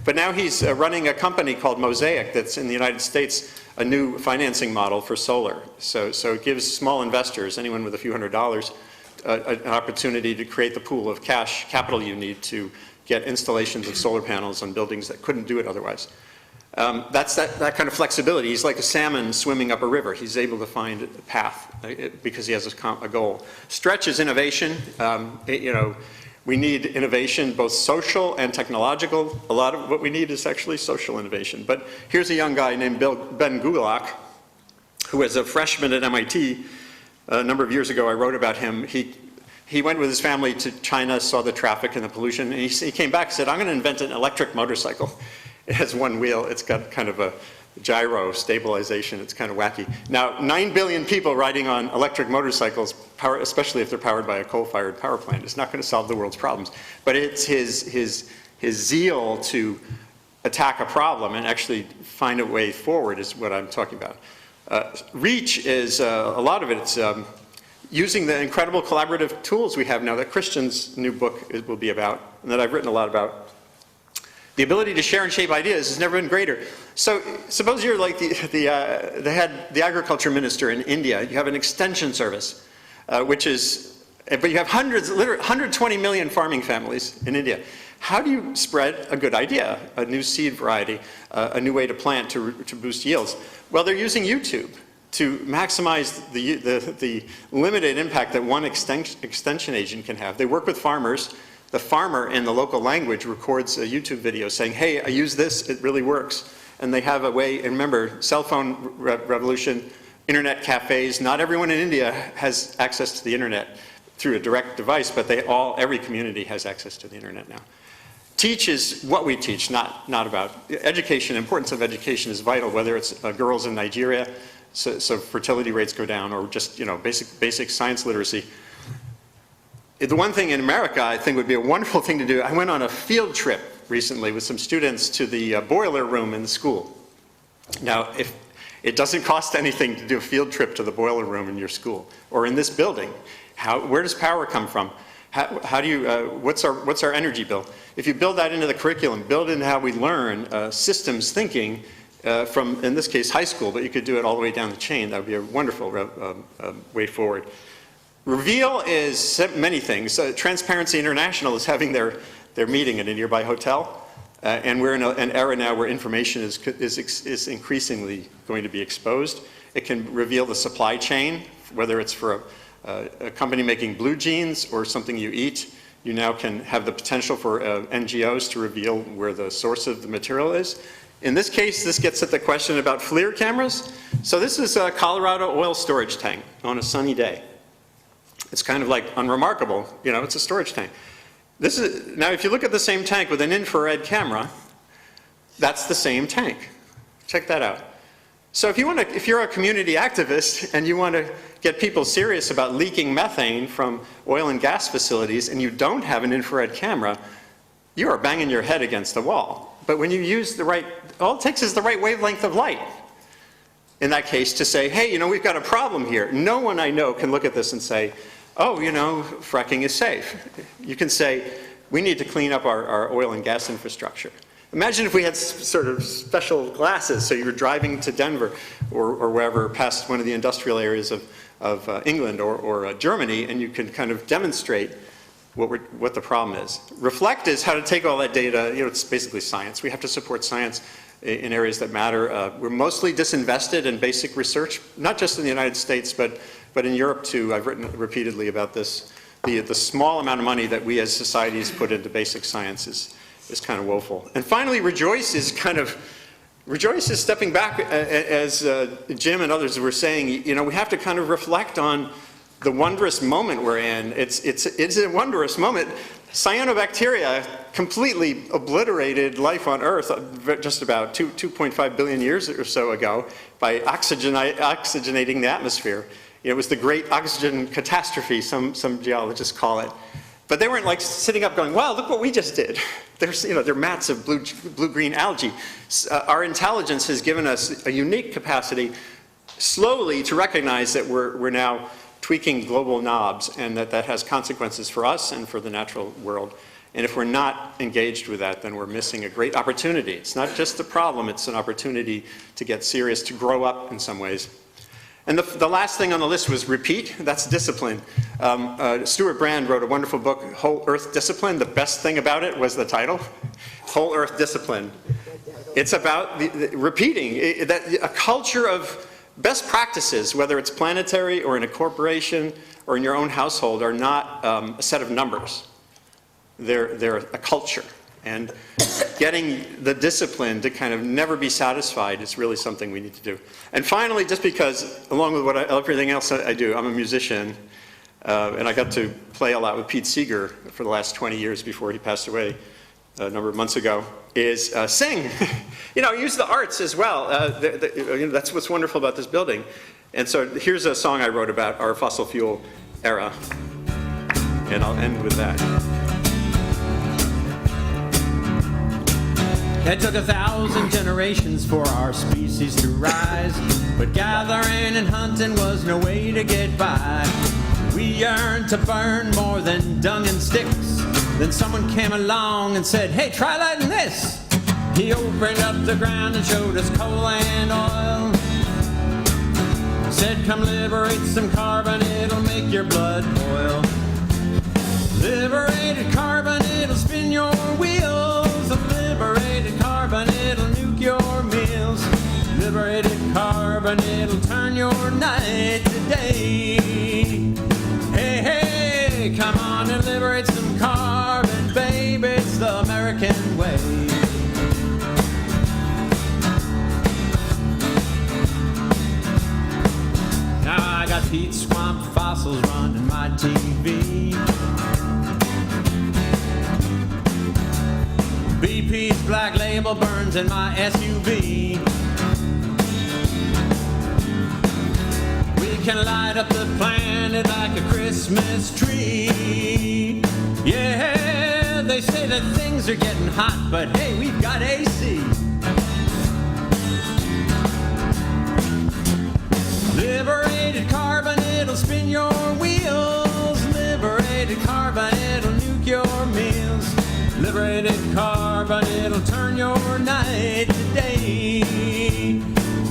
But now he's running a company called Mosaic that's in the United States, a new financing model for solar. So it gives small investors, anyone with a few $100s, an opportunity to create the pool of capital you need to get installations of solar panels on buildings that couldn't do it otherwise. That's that kind of flexibility. He's like a salmon swimming up a river. He's able to find a path because he has a goal. Stretch is innovation. We need innovation, both social and technological. A lot of what we need is actually social innovation. But here's a young guy named Ben Gulak, who was a freshman at MIT. A number of years ago, I wrote about him. He went with his family to China, saw the traffic and the pollution, and he came back and said, I'm going to invent an electric motorcycle. It has one wheel. It's got kind of a gyro stabilization. It's kind of wacky. Now, 9 billion people riding on electric motorcycles, especially if they're powered by a coal-fired power plant, is not going to solve the world's problems. But it's his zeal to attack a problem and actually find a way forward is what I'm talking about. Reach is, a lot of it, it's using the incredible collaborative tools we have now that Christian's new book will be about, and that I've written a lot about. The ability to share and shape ideas has never been greater. So suppose you're like the agriculture minister in India. You have an extension service, but you have 120 million farming families in India. How do you spread a good idea, a new seed variety, a new way to plant to boost yields? Well, they're using YouTube to maximize the limited impact that one extension agent can have. They work with farmers. The farmer in the local language records a YouTube video saying, hey, I use this, it really works. And they have a way, and remember, cell phone revolution, internet cafes, not everyone in India has access to the internet through a direct device, but every community has access to the internet now. Teach is what we teach, not about education. Importance of education is vital, whether it's girls in Nigeria, so fertility rates go down, or just basic science literacy. The one thing in America I think would be a wonderful thing to do, I went on a field trip recently with some students to the boiler room in the school. Now, if it doesn't cost anything to do a field trip to the boiler room in your school or in this building, where does power come from? What's our energy bill? If you build that into the curriculum, build into how we learn systems thinking from, in this case, high school, but you could do it all the way down the chain, that would be a wonderful way forward. Reveal is many things. Transparency International is having their meeting in a nearby hotel, and we're in an era now where information is increasingly going to be exposed. It can reveal the supply chain, whether it's for a company making blue jeans or something you eat. You now can have the potential for NGOs to reveal where the source of the material is. In this case, this gets at the question about FLIR cameras. So this is a Colorado oil storage tank on a sunny day. It's kind of like unremarkable, you know, it's a storage tank. Now if you look at the same tank with an infrared camera, that's the same tank. Check that out. So if you're a community activist and you want to get people serious about leaking methane from oil and gas facilities and you don't have an infrared camera, you are banging your head against the wall. But when you use the right, all it takes is the right wavelength of light. In that case, to say, hey, you know, we've got a problem here. No one I know can look at this and say, oh, you know, fracking is safe. You can say, we need to clean up our oil and gas infrastructure. Imagine if we had sort of special glasses, so you were driving to Denver or wherever past one of the industrial areas of England or Germany, and you can kind of demonstrate what the problem is. Reflect is how to take all that data, you know, it's basically science. We have to support science in areas that matter. We're mostly disinvested in basic research, not just in the United States, but in Europe too. I've written repeatedly about this. The small amount of money that we as societies put into basic science is kind of woeful. And finally, Rejoice is stepping back, as Jim and others were saying, you know, we have to kind of reflect on the wondrous moment we're in. It's a wondrous moment. Cyanobacteria completely obliterated life on Earth just about 2.5 billion years or so ago by oxygenating the atmosphere. It was the great oxygen catastrophe, some geologists call it. But they weren't like sitting up going, wow, look what we just did. They're mats of blue-green algae. Our intelligence has given us a unique capacity slowly to recognize that we're now tweaking global knobs and that has consequences for us and for the natural world. And if we're not engaged with that, then we're missing a great opportunity. It's not just a problem, it's an opportunity to get serious, to grow up in some ways. And the last thing on the list was repeat. That's discipline. Stuart Brand wrote a wonderful book, Whole Earth Discipline. The best thing about it was the title, Whole Earth Discipline. It's about repeating. A culture of best practices, whether it's planetary or in a corporation or in your own household, are not a set of numbers. They're a culture. And getting the discipline to kind of never be satisfied is really something we need to do. And finally, just because, along with everything else I do, I'm a musician, and I got to play a lot with Pete Seeger for the last 20 years before he passed away a number of months ago, is sing. You know, use the arts as well. You know, that's what's wonderful about this building. And so here's a song I wrote about our fossil fuel era, and I'll end with that. It took 1,000 generations for our species to rise, but gathering and hunting was no way to get by. We yearned to burn more than dung and sticks. Then someone came along and said, hey, try lighting this. He opened up the ground and showed us coal and oil. Said, come liberate some carbon, it'll make your blood boil. Liberated carbon, it'll spin your wheels. Liberated carbon, it'll nuke your meals. Liberated carbon, it'll turn your night to day. Hey, hey, come on and liberate some carbon, babe, it's the American way. Now I got peat swamp fossils running my TV. BP's black label burns in my SUV. We can light up the planet like a Christmas tree. Yeah, they say that things are getting hot, but hey, we've got AC. Liberated carbon, it'll spin your wheels. Liberated carbon, it'll nuke your meals. Liberated carbon, it'll turn your night to day.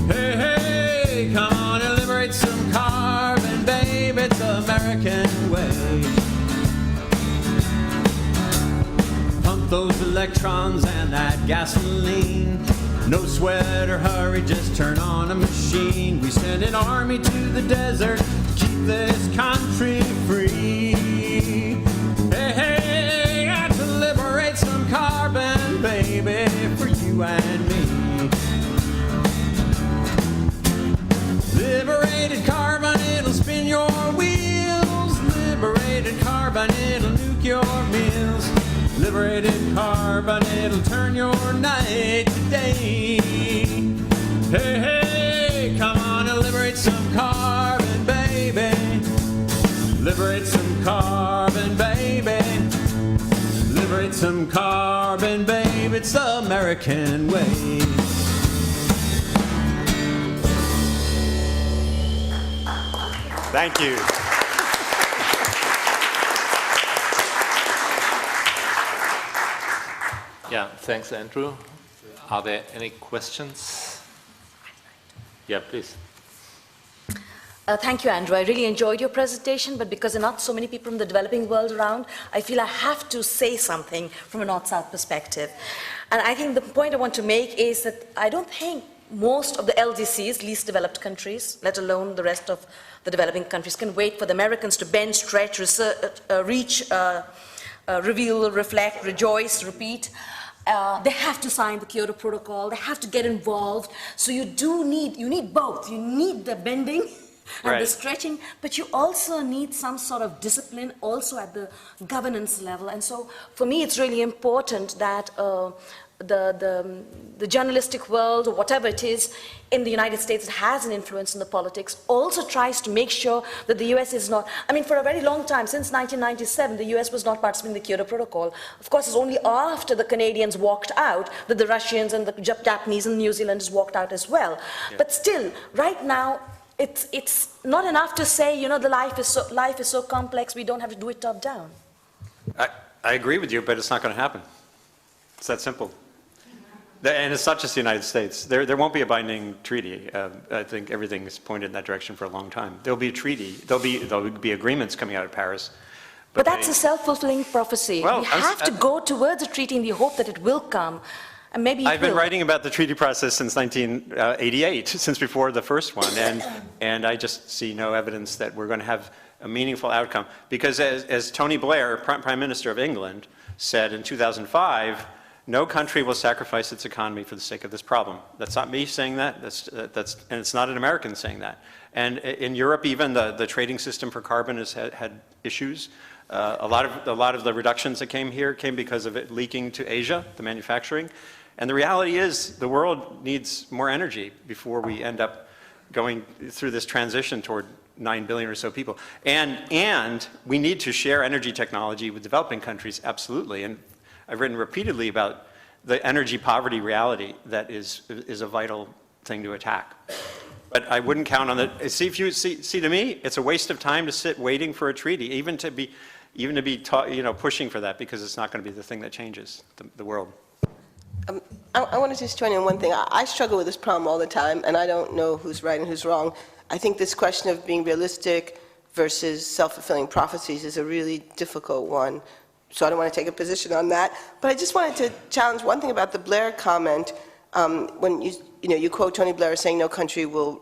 Hey, hey, come on and liberate some carbon, babe, it's the American way. Pump those electrons and that gasoline. No sweat or hurry, just turn on a machine. We send an army to the desert, keep this country free. Hey, hey, and to liberate some carbon, baby, for you and me. carbon, it'll nuke your meals. Liberated carbon, it'll turn your night to day. Hey, hey, come on and liberate some carbon, baby. Liberate some carbon, baby. Liberate some carbon, babe. It's the American way. Thank you. Yeah, thanks, Andrew. Are there any questions? Yeah, please. Thank you, Andrew. I really enjoyed your presentation, but because there are not so many people in the developing world around, I feel I have to say something from a North-South perspective. And I think the point I want to make is that I don't think most of the LDCs, least developed countries, let alone the rest of the developing countries, can wait for the Americans to bend, stretch, reach, reveal, reflect, rejoice, repeat. They have to sign the Kyoto Protocol. They have to get involved. So you need both. You need the bending and the stretching, but you also need some sort of discipline also at the governance level. And so for me, it's really important that the journalistic world, or whatever it is, in the United States that has an influence in the politics, also tries to make sure that the US is not, I mean, for a very long time, since 1997, the US was not participating in the Kyoto Protocol. Of course, it's only after the Canadians walked out that the Russians and the Japanese and New Zealanders walked out as well. Yeah. But still, right now, it's not enough to say, you know, the life is so complex, we don't have to do it top down. I agree with you, but it's not going to happen. It's that simple. And it's not just the United States. There won't be a binding treaty. I think everything is pointed in that direction for a long time. There'll be a treaty. There'll be agreements coming out of Paris. But that's a self-fulfilling prophecy. Well, we have to go towards a treaty in the hope that it will come. And maybe I've been writing about the treaty process since 1988, since before the first one, and I just see no evidence that we're going to have a meaningful outcome. Because as Tony Blair, Prime Minister of England, said in 2005, no country will sacrifice its economy for the sake of this problem. That's not me saying that, and it's not an American saying that. And in Europe, even the trading system for carbon has had issues. A lot of the reductions that came here came because of it leaking to Asia, the manufacturing. And the reality is the world needs more energy before we end up going through this transition toward 9 billion or so people. And we need to share energy technology with developing countries, absolutely. And I've written repeatedly about the energy poverty reality that is a vital thing to attack. But I wouldn't count on it. See, to me, it's a waste of time to sit waiting for a treaty, even to be pushing for that, because it's not going to be the thing that changes the world. I want to just join in one thing. I struggle with this problem all the time, and I don't know who's right and who's wrong. I think this question of being realistic versus self-fulfilling prophecies is a really difficult one. So I don't want to take a position on that. But I just wanted to challenge one thing about the Blair comment. When you quote Tony Blair as saying no country will,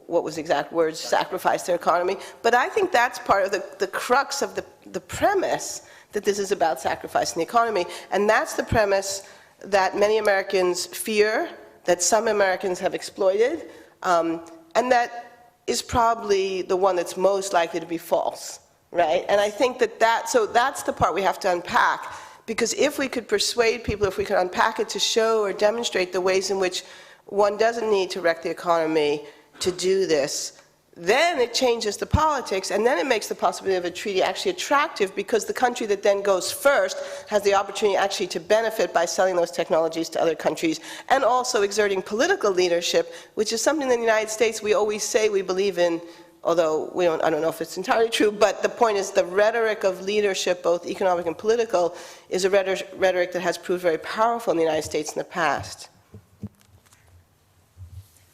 what was the exact words, sacrifice their economy. But I think that's part of the crux of the premise that this is about sacrificing the economy. And that's the premise that many Americans fear, that some Americans have exploited, and that is probably the one that's most likely to be false, right? And I think so that's the part we have to unpack, because if we could persuade people, if we could unpack it to show or demonstrate the ways in which one doesn't need to wreck the economy to do this, then it changes the politics, and then it makes the possibility of a treaty actually attractive, because the country that then goes first has the opportunity actually to benefit by selling those technologies to other countries, and also exerting political leadership, which is something in the United States we always say we believe in, although I don't know if it's entirely true, but the point is the rhetoric of leadership, both economic and political, is a rhetoric that has proved very powerful in the United States in the past.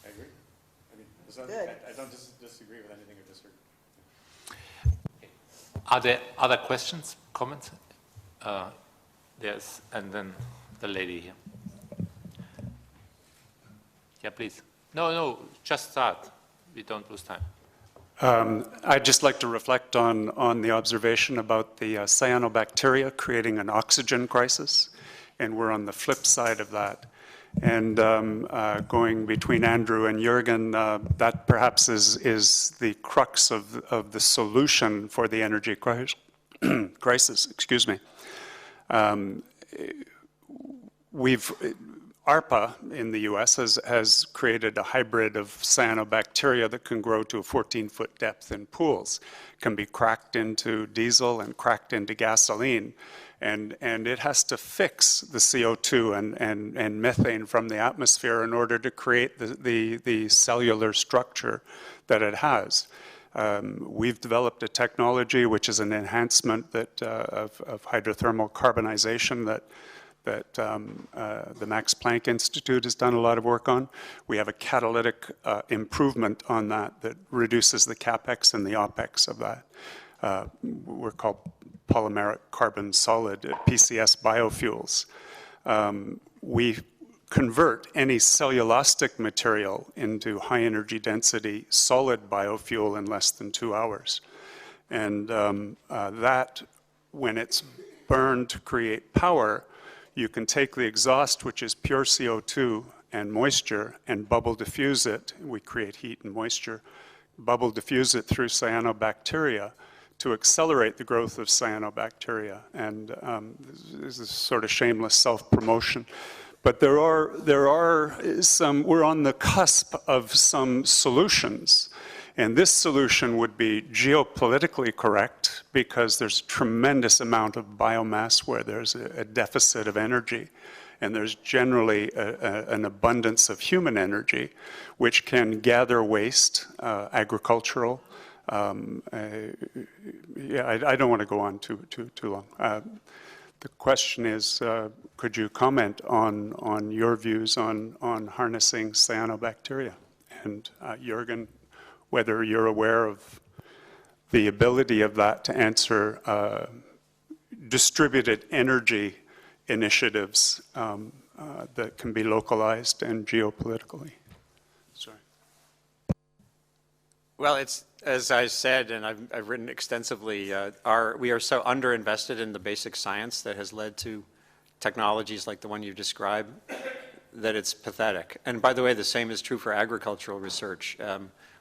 I agree. I don't disagree with anything you just heard. Are there other questions, comments? Yes, and then the lady here. Yeah, please. No, just start. We don't lose time. I'd just like to reflect on the observation about the cyanobacteria creating an oxygen crisis, and we're on the flip side of that. And going between Andrew and Jürgen, that perhaps is the crux of the solution for the energy crisis. Excuse me. ARPA in the US has created a hybrid of cyanobacteria that can grow to a 14-foot depth in pools, can be cracked into diesel and cracked into gasoline. And it has to fix the CO2 and methane from the atmosphere in order to create the cellular structure that it has. We've developed a technology which is an enhancement of hydrothermal carbonization that the Max Planck Institute has done a lot of work on. We have a catalytic improvement on that reduces the capex and the opex of that. We're called polymeric carbon solid, PCS biofuels. We convert any cellulosic material into high energy density solid biofuel in less than 2 hours. And that, when it's burned to create power, you can take the exhaust, which is pure CO2 and moisture, and bubble diffuse it. We create heat and moisture. Bubble diffuse it through cyanobacteria to accelerate the growth of cyanobacteria. And this is sort of shameless self-promotion. But there are some, we're on the cusp of some solutions. And this solution would be geopolitically correct because there's a tremendous amount of biomass where there's a deficit of energy. And there's generally an abundance of human energy, which can gather waste, agricultural. Yeah, I don't want to go on too long. The question is, could you comment on your views on harnessing cyanobacteria? And Jürgen, whether you're aware of the ability of that to answer distributed energy initiatives that can be localized and geopolitically. Sorry. Well, it's, as I said, and I've written extensively, we are so underinvested in the basic science that has led to technologies like the one you described that it's pathetic. And by the way, the same is true for agricultural research.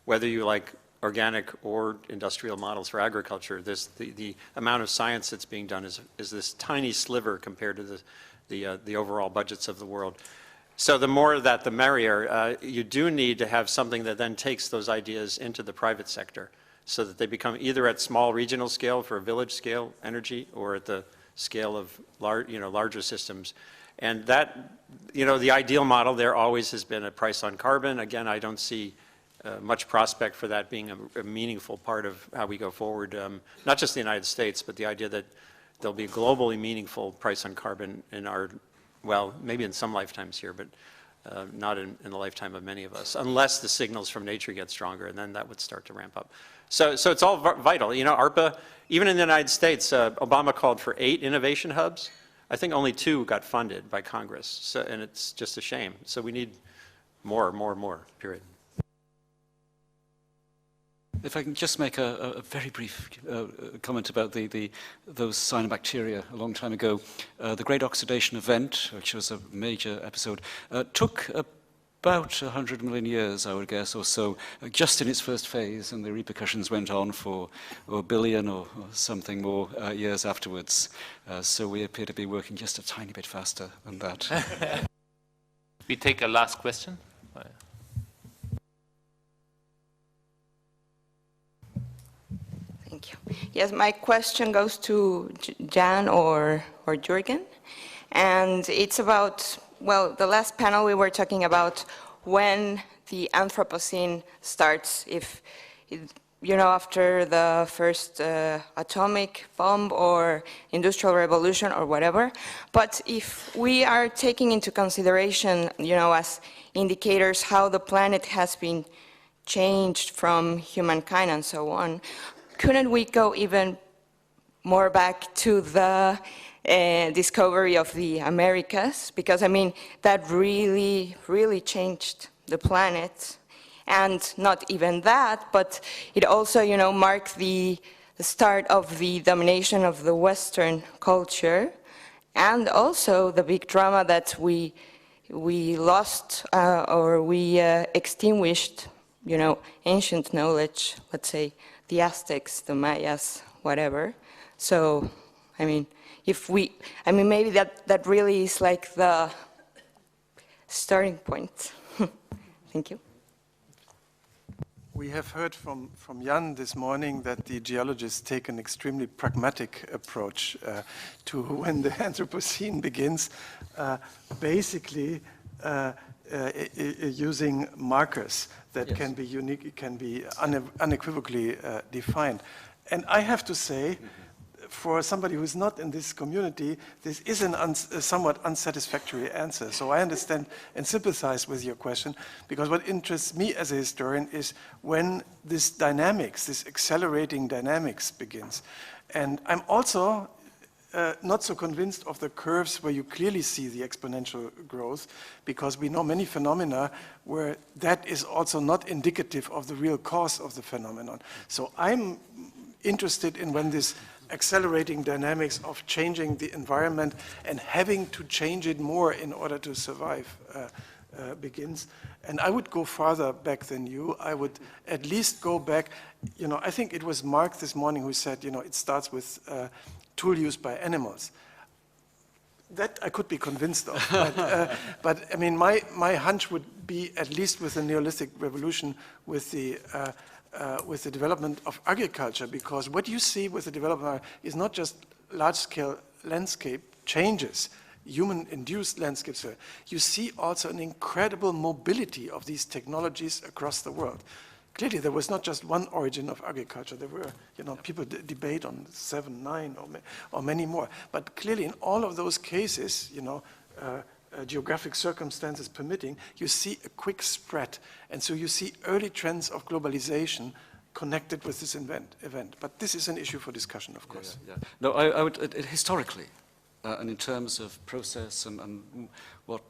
Whether you like organic or industrial models for agriculture, the amount of science that's being done is this tiny sliver compared to the overall budgets of the world. So the more of that, the merrier. You do need to have something that then takes those ideas into the private sector so that they become either at small regional scale for village scale energy or at the scale of larger systems. And that, the ideal model there always has been a price on carbon. Again, I don't see much prospect for that being a meaningful part of how we go forward, not just the United States, but the idea that there'll be a globally meaningful price on carbon in our, well, maybe in some lifetimes here, but not in the lifetime of many of us, unless the signals from nature get stronger, and then that would start to ramp up. So it's all vital. ARPA, even in the United States, Obama called for 8 innovation hubs. I think only 2 got funded by Congress, and it's just a shame. So we need more, period. If I can just make a very brief comment about those cyanobacteria a long time ago. The Great Oxidation Event, which was a major episode, took about 100 million years, I would guess, or so, just in its first phase, and the repercussions went on for a billion or something more years afterwards. So we appear to be working just a tiny bit faster than that. We take a last question. Thank you. Yes, my question goes to Jan or Jürgen, and it's about, well, the last panel we were talking about when the Anthropocene starts, if, after the first atomic bomb or industrial revolution or whatever. But if we are taking into consideration, as indicators how the planet has been changed from humankind and so on, couldn't we go even more back to the discovery of the Americas? Because, that really, really changed the planet. And not even that, but it also, marked the start of the domination of the Western culture, and also the big drama that we lost or we extinguished, ancient knowledge, let's say, the Aztecs, the Mayas, whatever. So, I mean, maybe that really is like the starting point. Thank you. We have heard from Jan this morning that the geologists take an extremely pragmatic approach to when the Anthropocene begins, basically using markers that can be unique, can be unequivocally defined. And I have to say, for somebody who's not in this community, this is a somewhat unsatisfactory answer. So I understand and sympathize with your question, because what interests me as a historian is when this dynamics, this accelerating dynamics begins. And I'm also not so convinced of the curves where you clearly see the exponential growth, because we know many phenomena where that is also not indicative of the real cause of the phenomenon. So I'm interested in when this accelerating dynamics of changing the environment and having to change it more in order to survive begins. And I would go farther back than you. I would at least go back, I think it was Mark this morning who said, it starts with tool use by animals. That I could be convinced of, but I mean, my hunch would be, at least with the Neolithic revolution, with the development of agriculture, because what you see with the development is not just large-scale landscape changes, human-induced landscapes. You see also an incredible mobility of these technologies across the world. Clearly, there was not just one origin of agriculture. There were, people debate on 7, 9, or many more. But clearly, in all of those cases, geographic circumstances permitting, you see a quick spread. And so you see early trends of globalization connected with this event. But this is an issue for discussion, of course. No, I would, historically, and in terms of process and what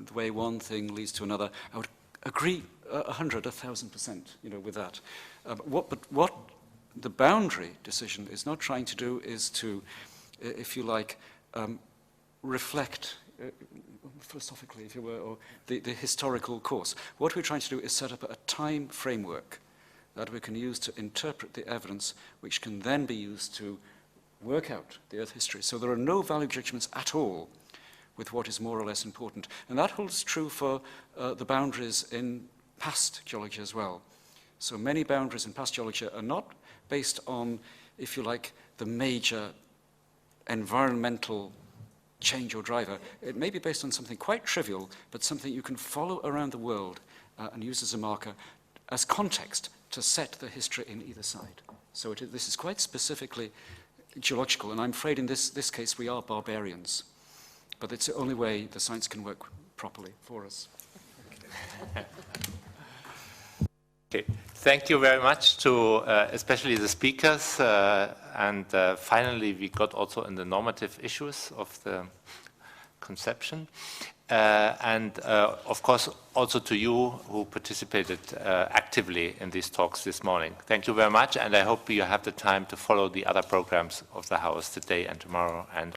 the way one thing leads to another, I would agree 1,000%, with that. But what the boundary decision is not trying to do is to, if you like, reflect philosophically, if you were, or the historical course. What we're trying to do is set up a time framework that we can use to interpret the evidence, which can then be used to work out the Earth history. So there are no value judgments at all with what is more or less important. And that holds true for the boundaries in past geology as well. So many boundaries in past geology are not based on, if you like, the major environmental change or driver. It may be based on something quite trivial, but something you can follow around the world and use as a marker, as context to set the history in either side. So this is quite specifically geological, and I'm afraid in this case we are barbarians. But it's the only way the science can work properly for us. Okay. Thank you very much to especially the speakers, and finally we got also in the normative issues of the conception, and of course also to you who participated actively in these talks this morning. Thank you very much, and I hope you have the time to follow the other programs of the House today and tomorrow. And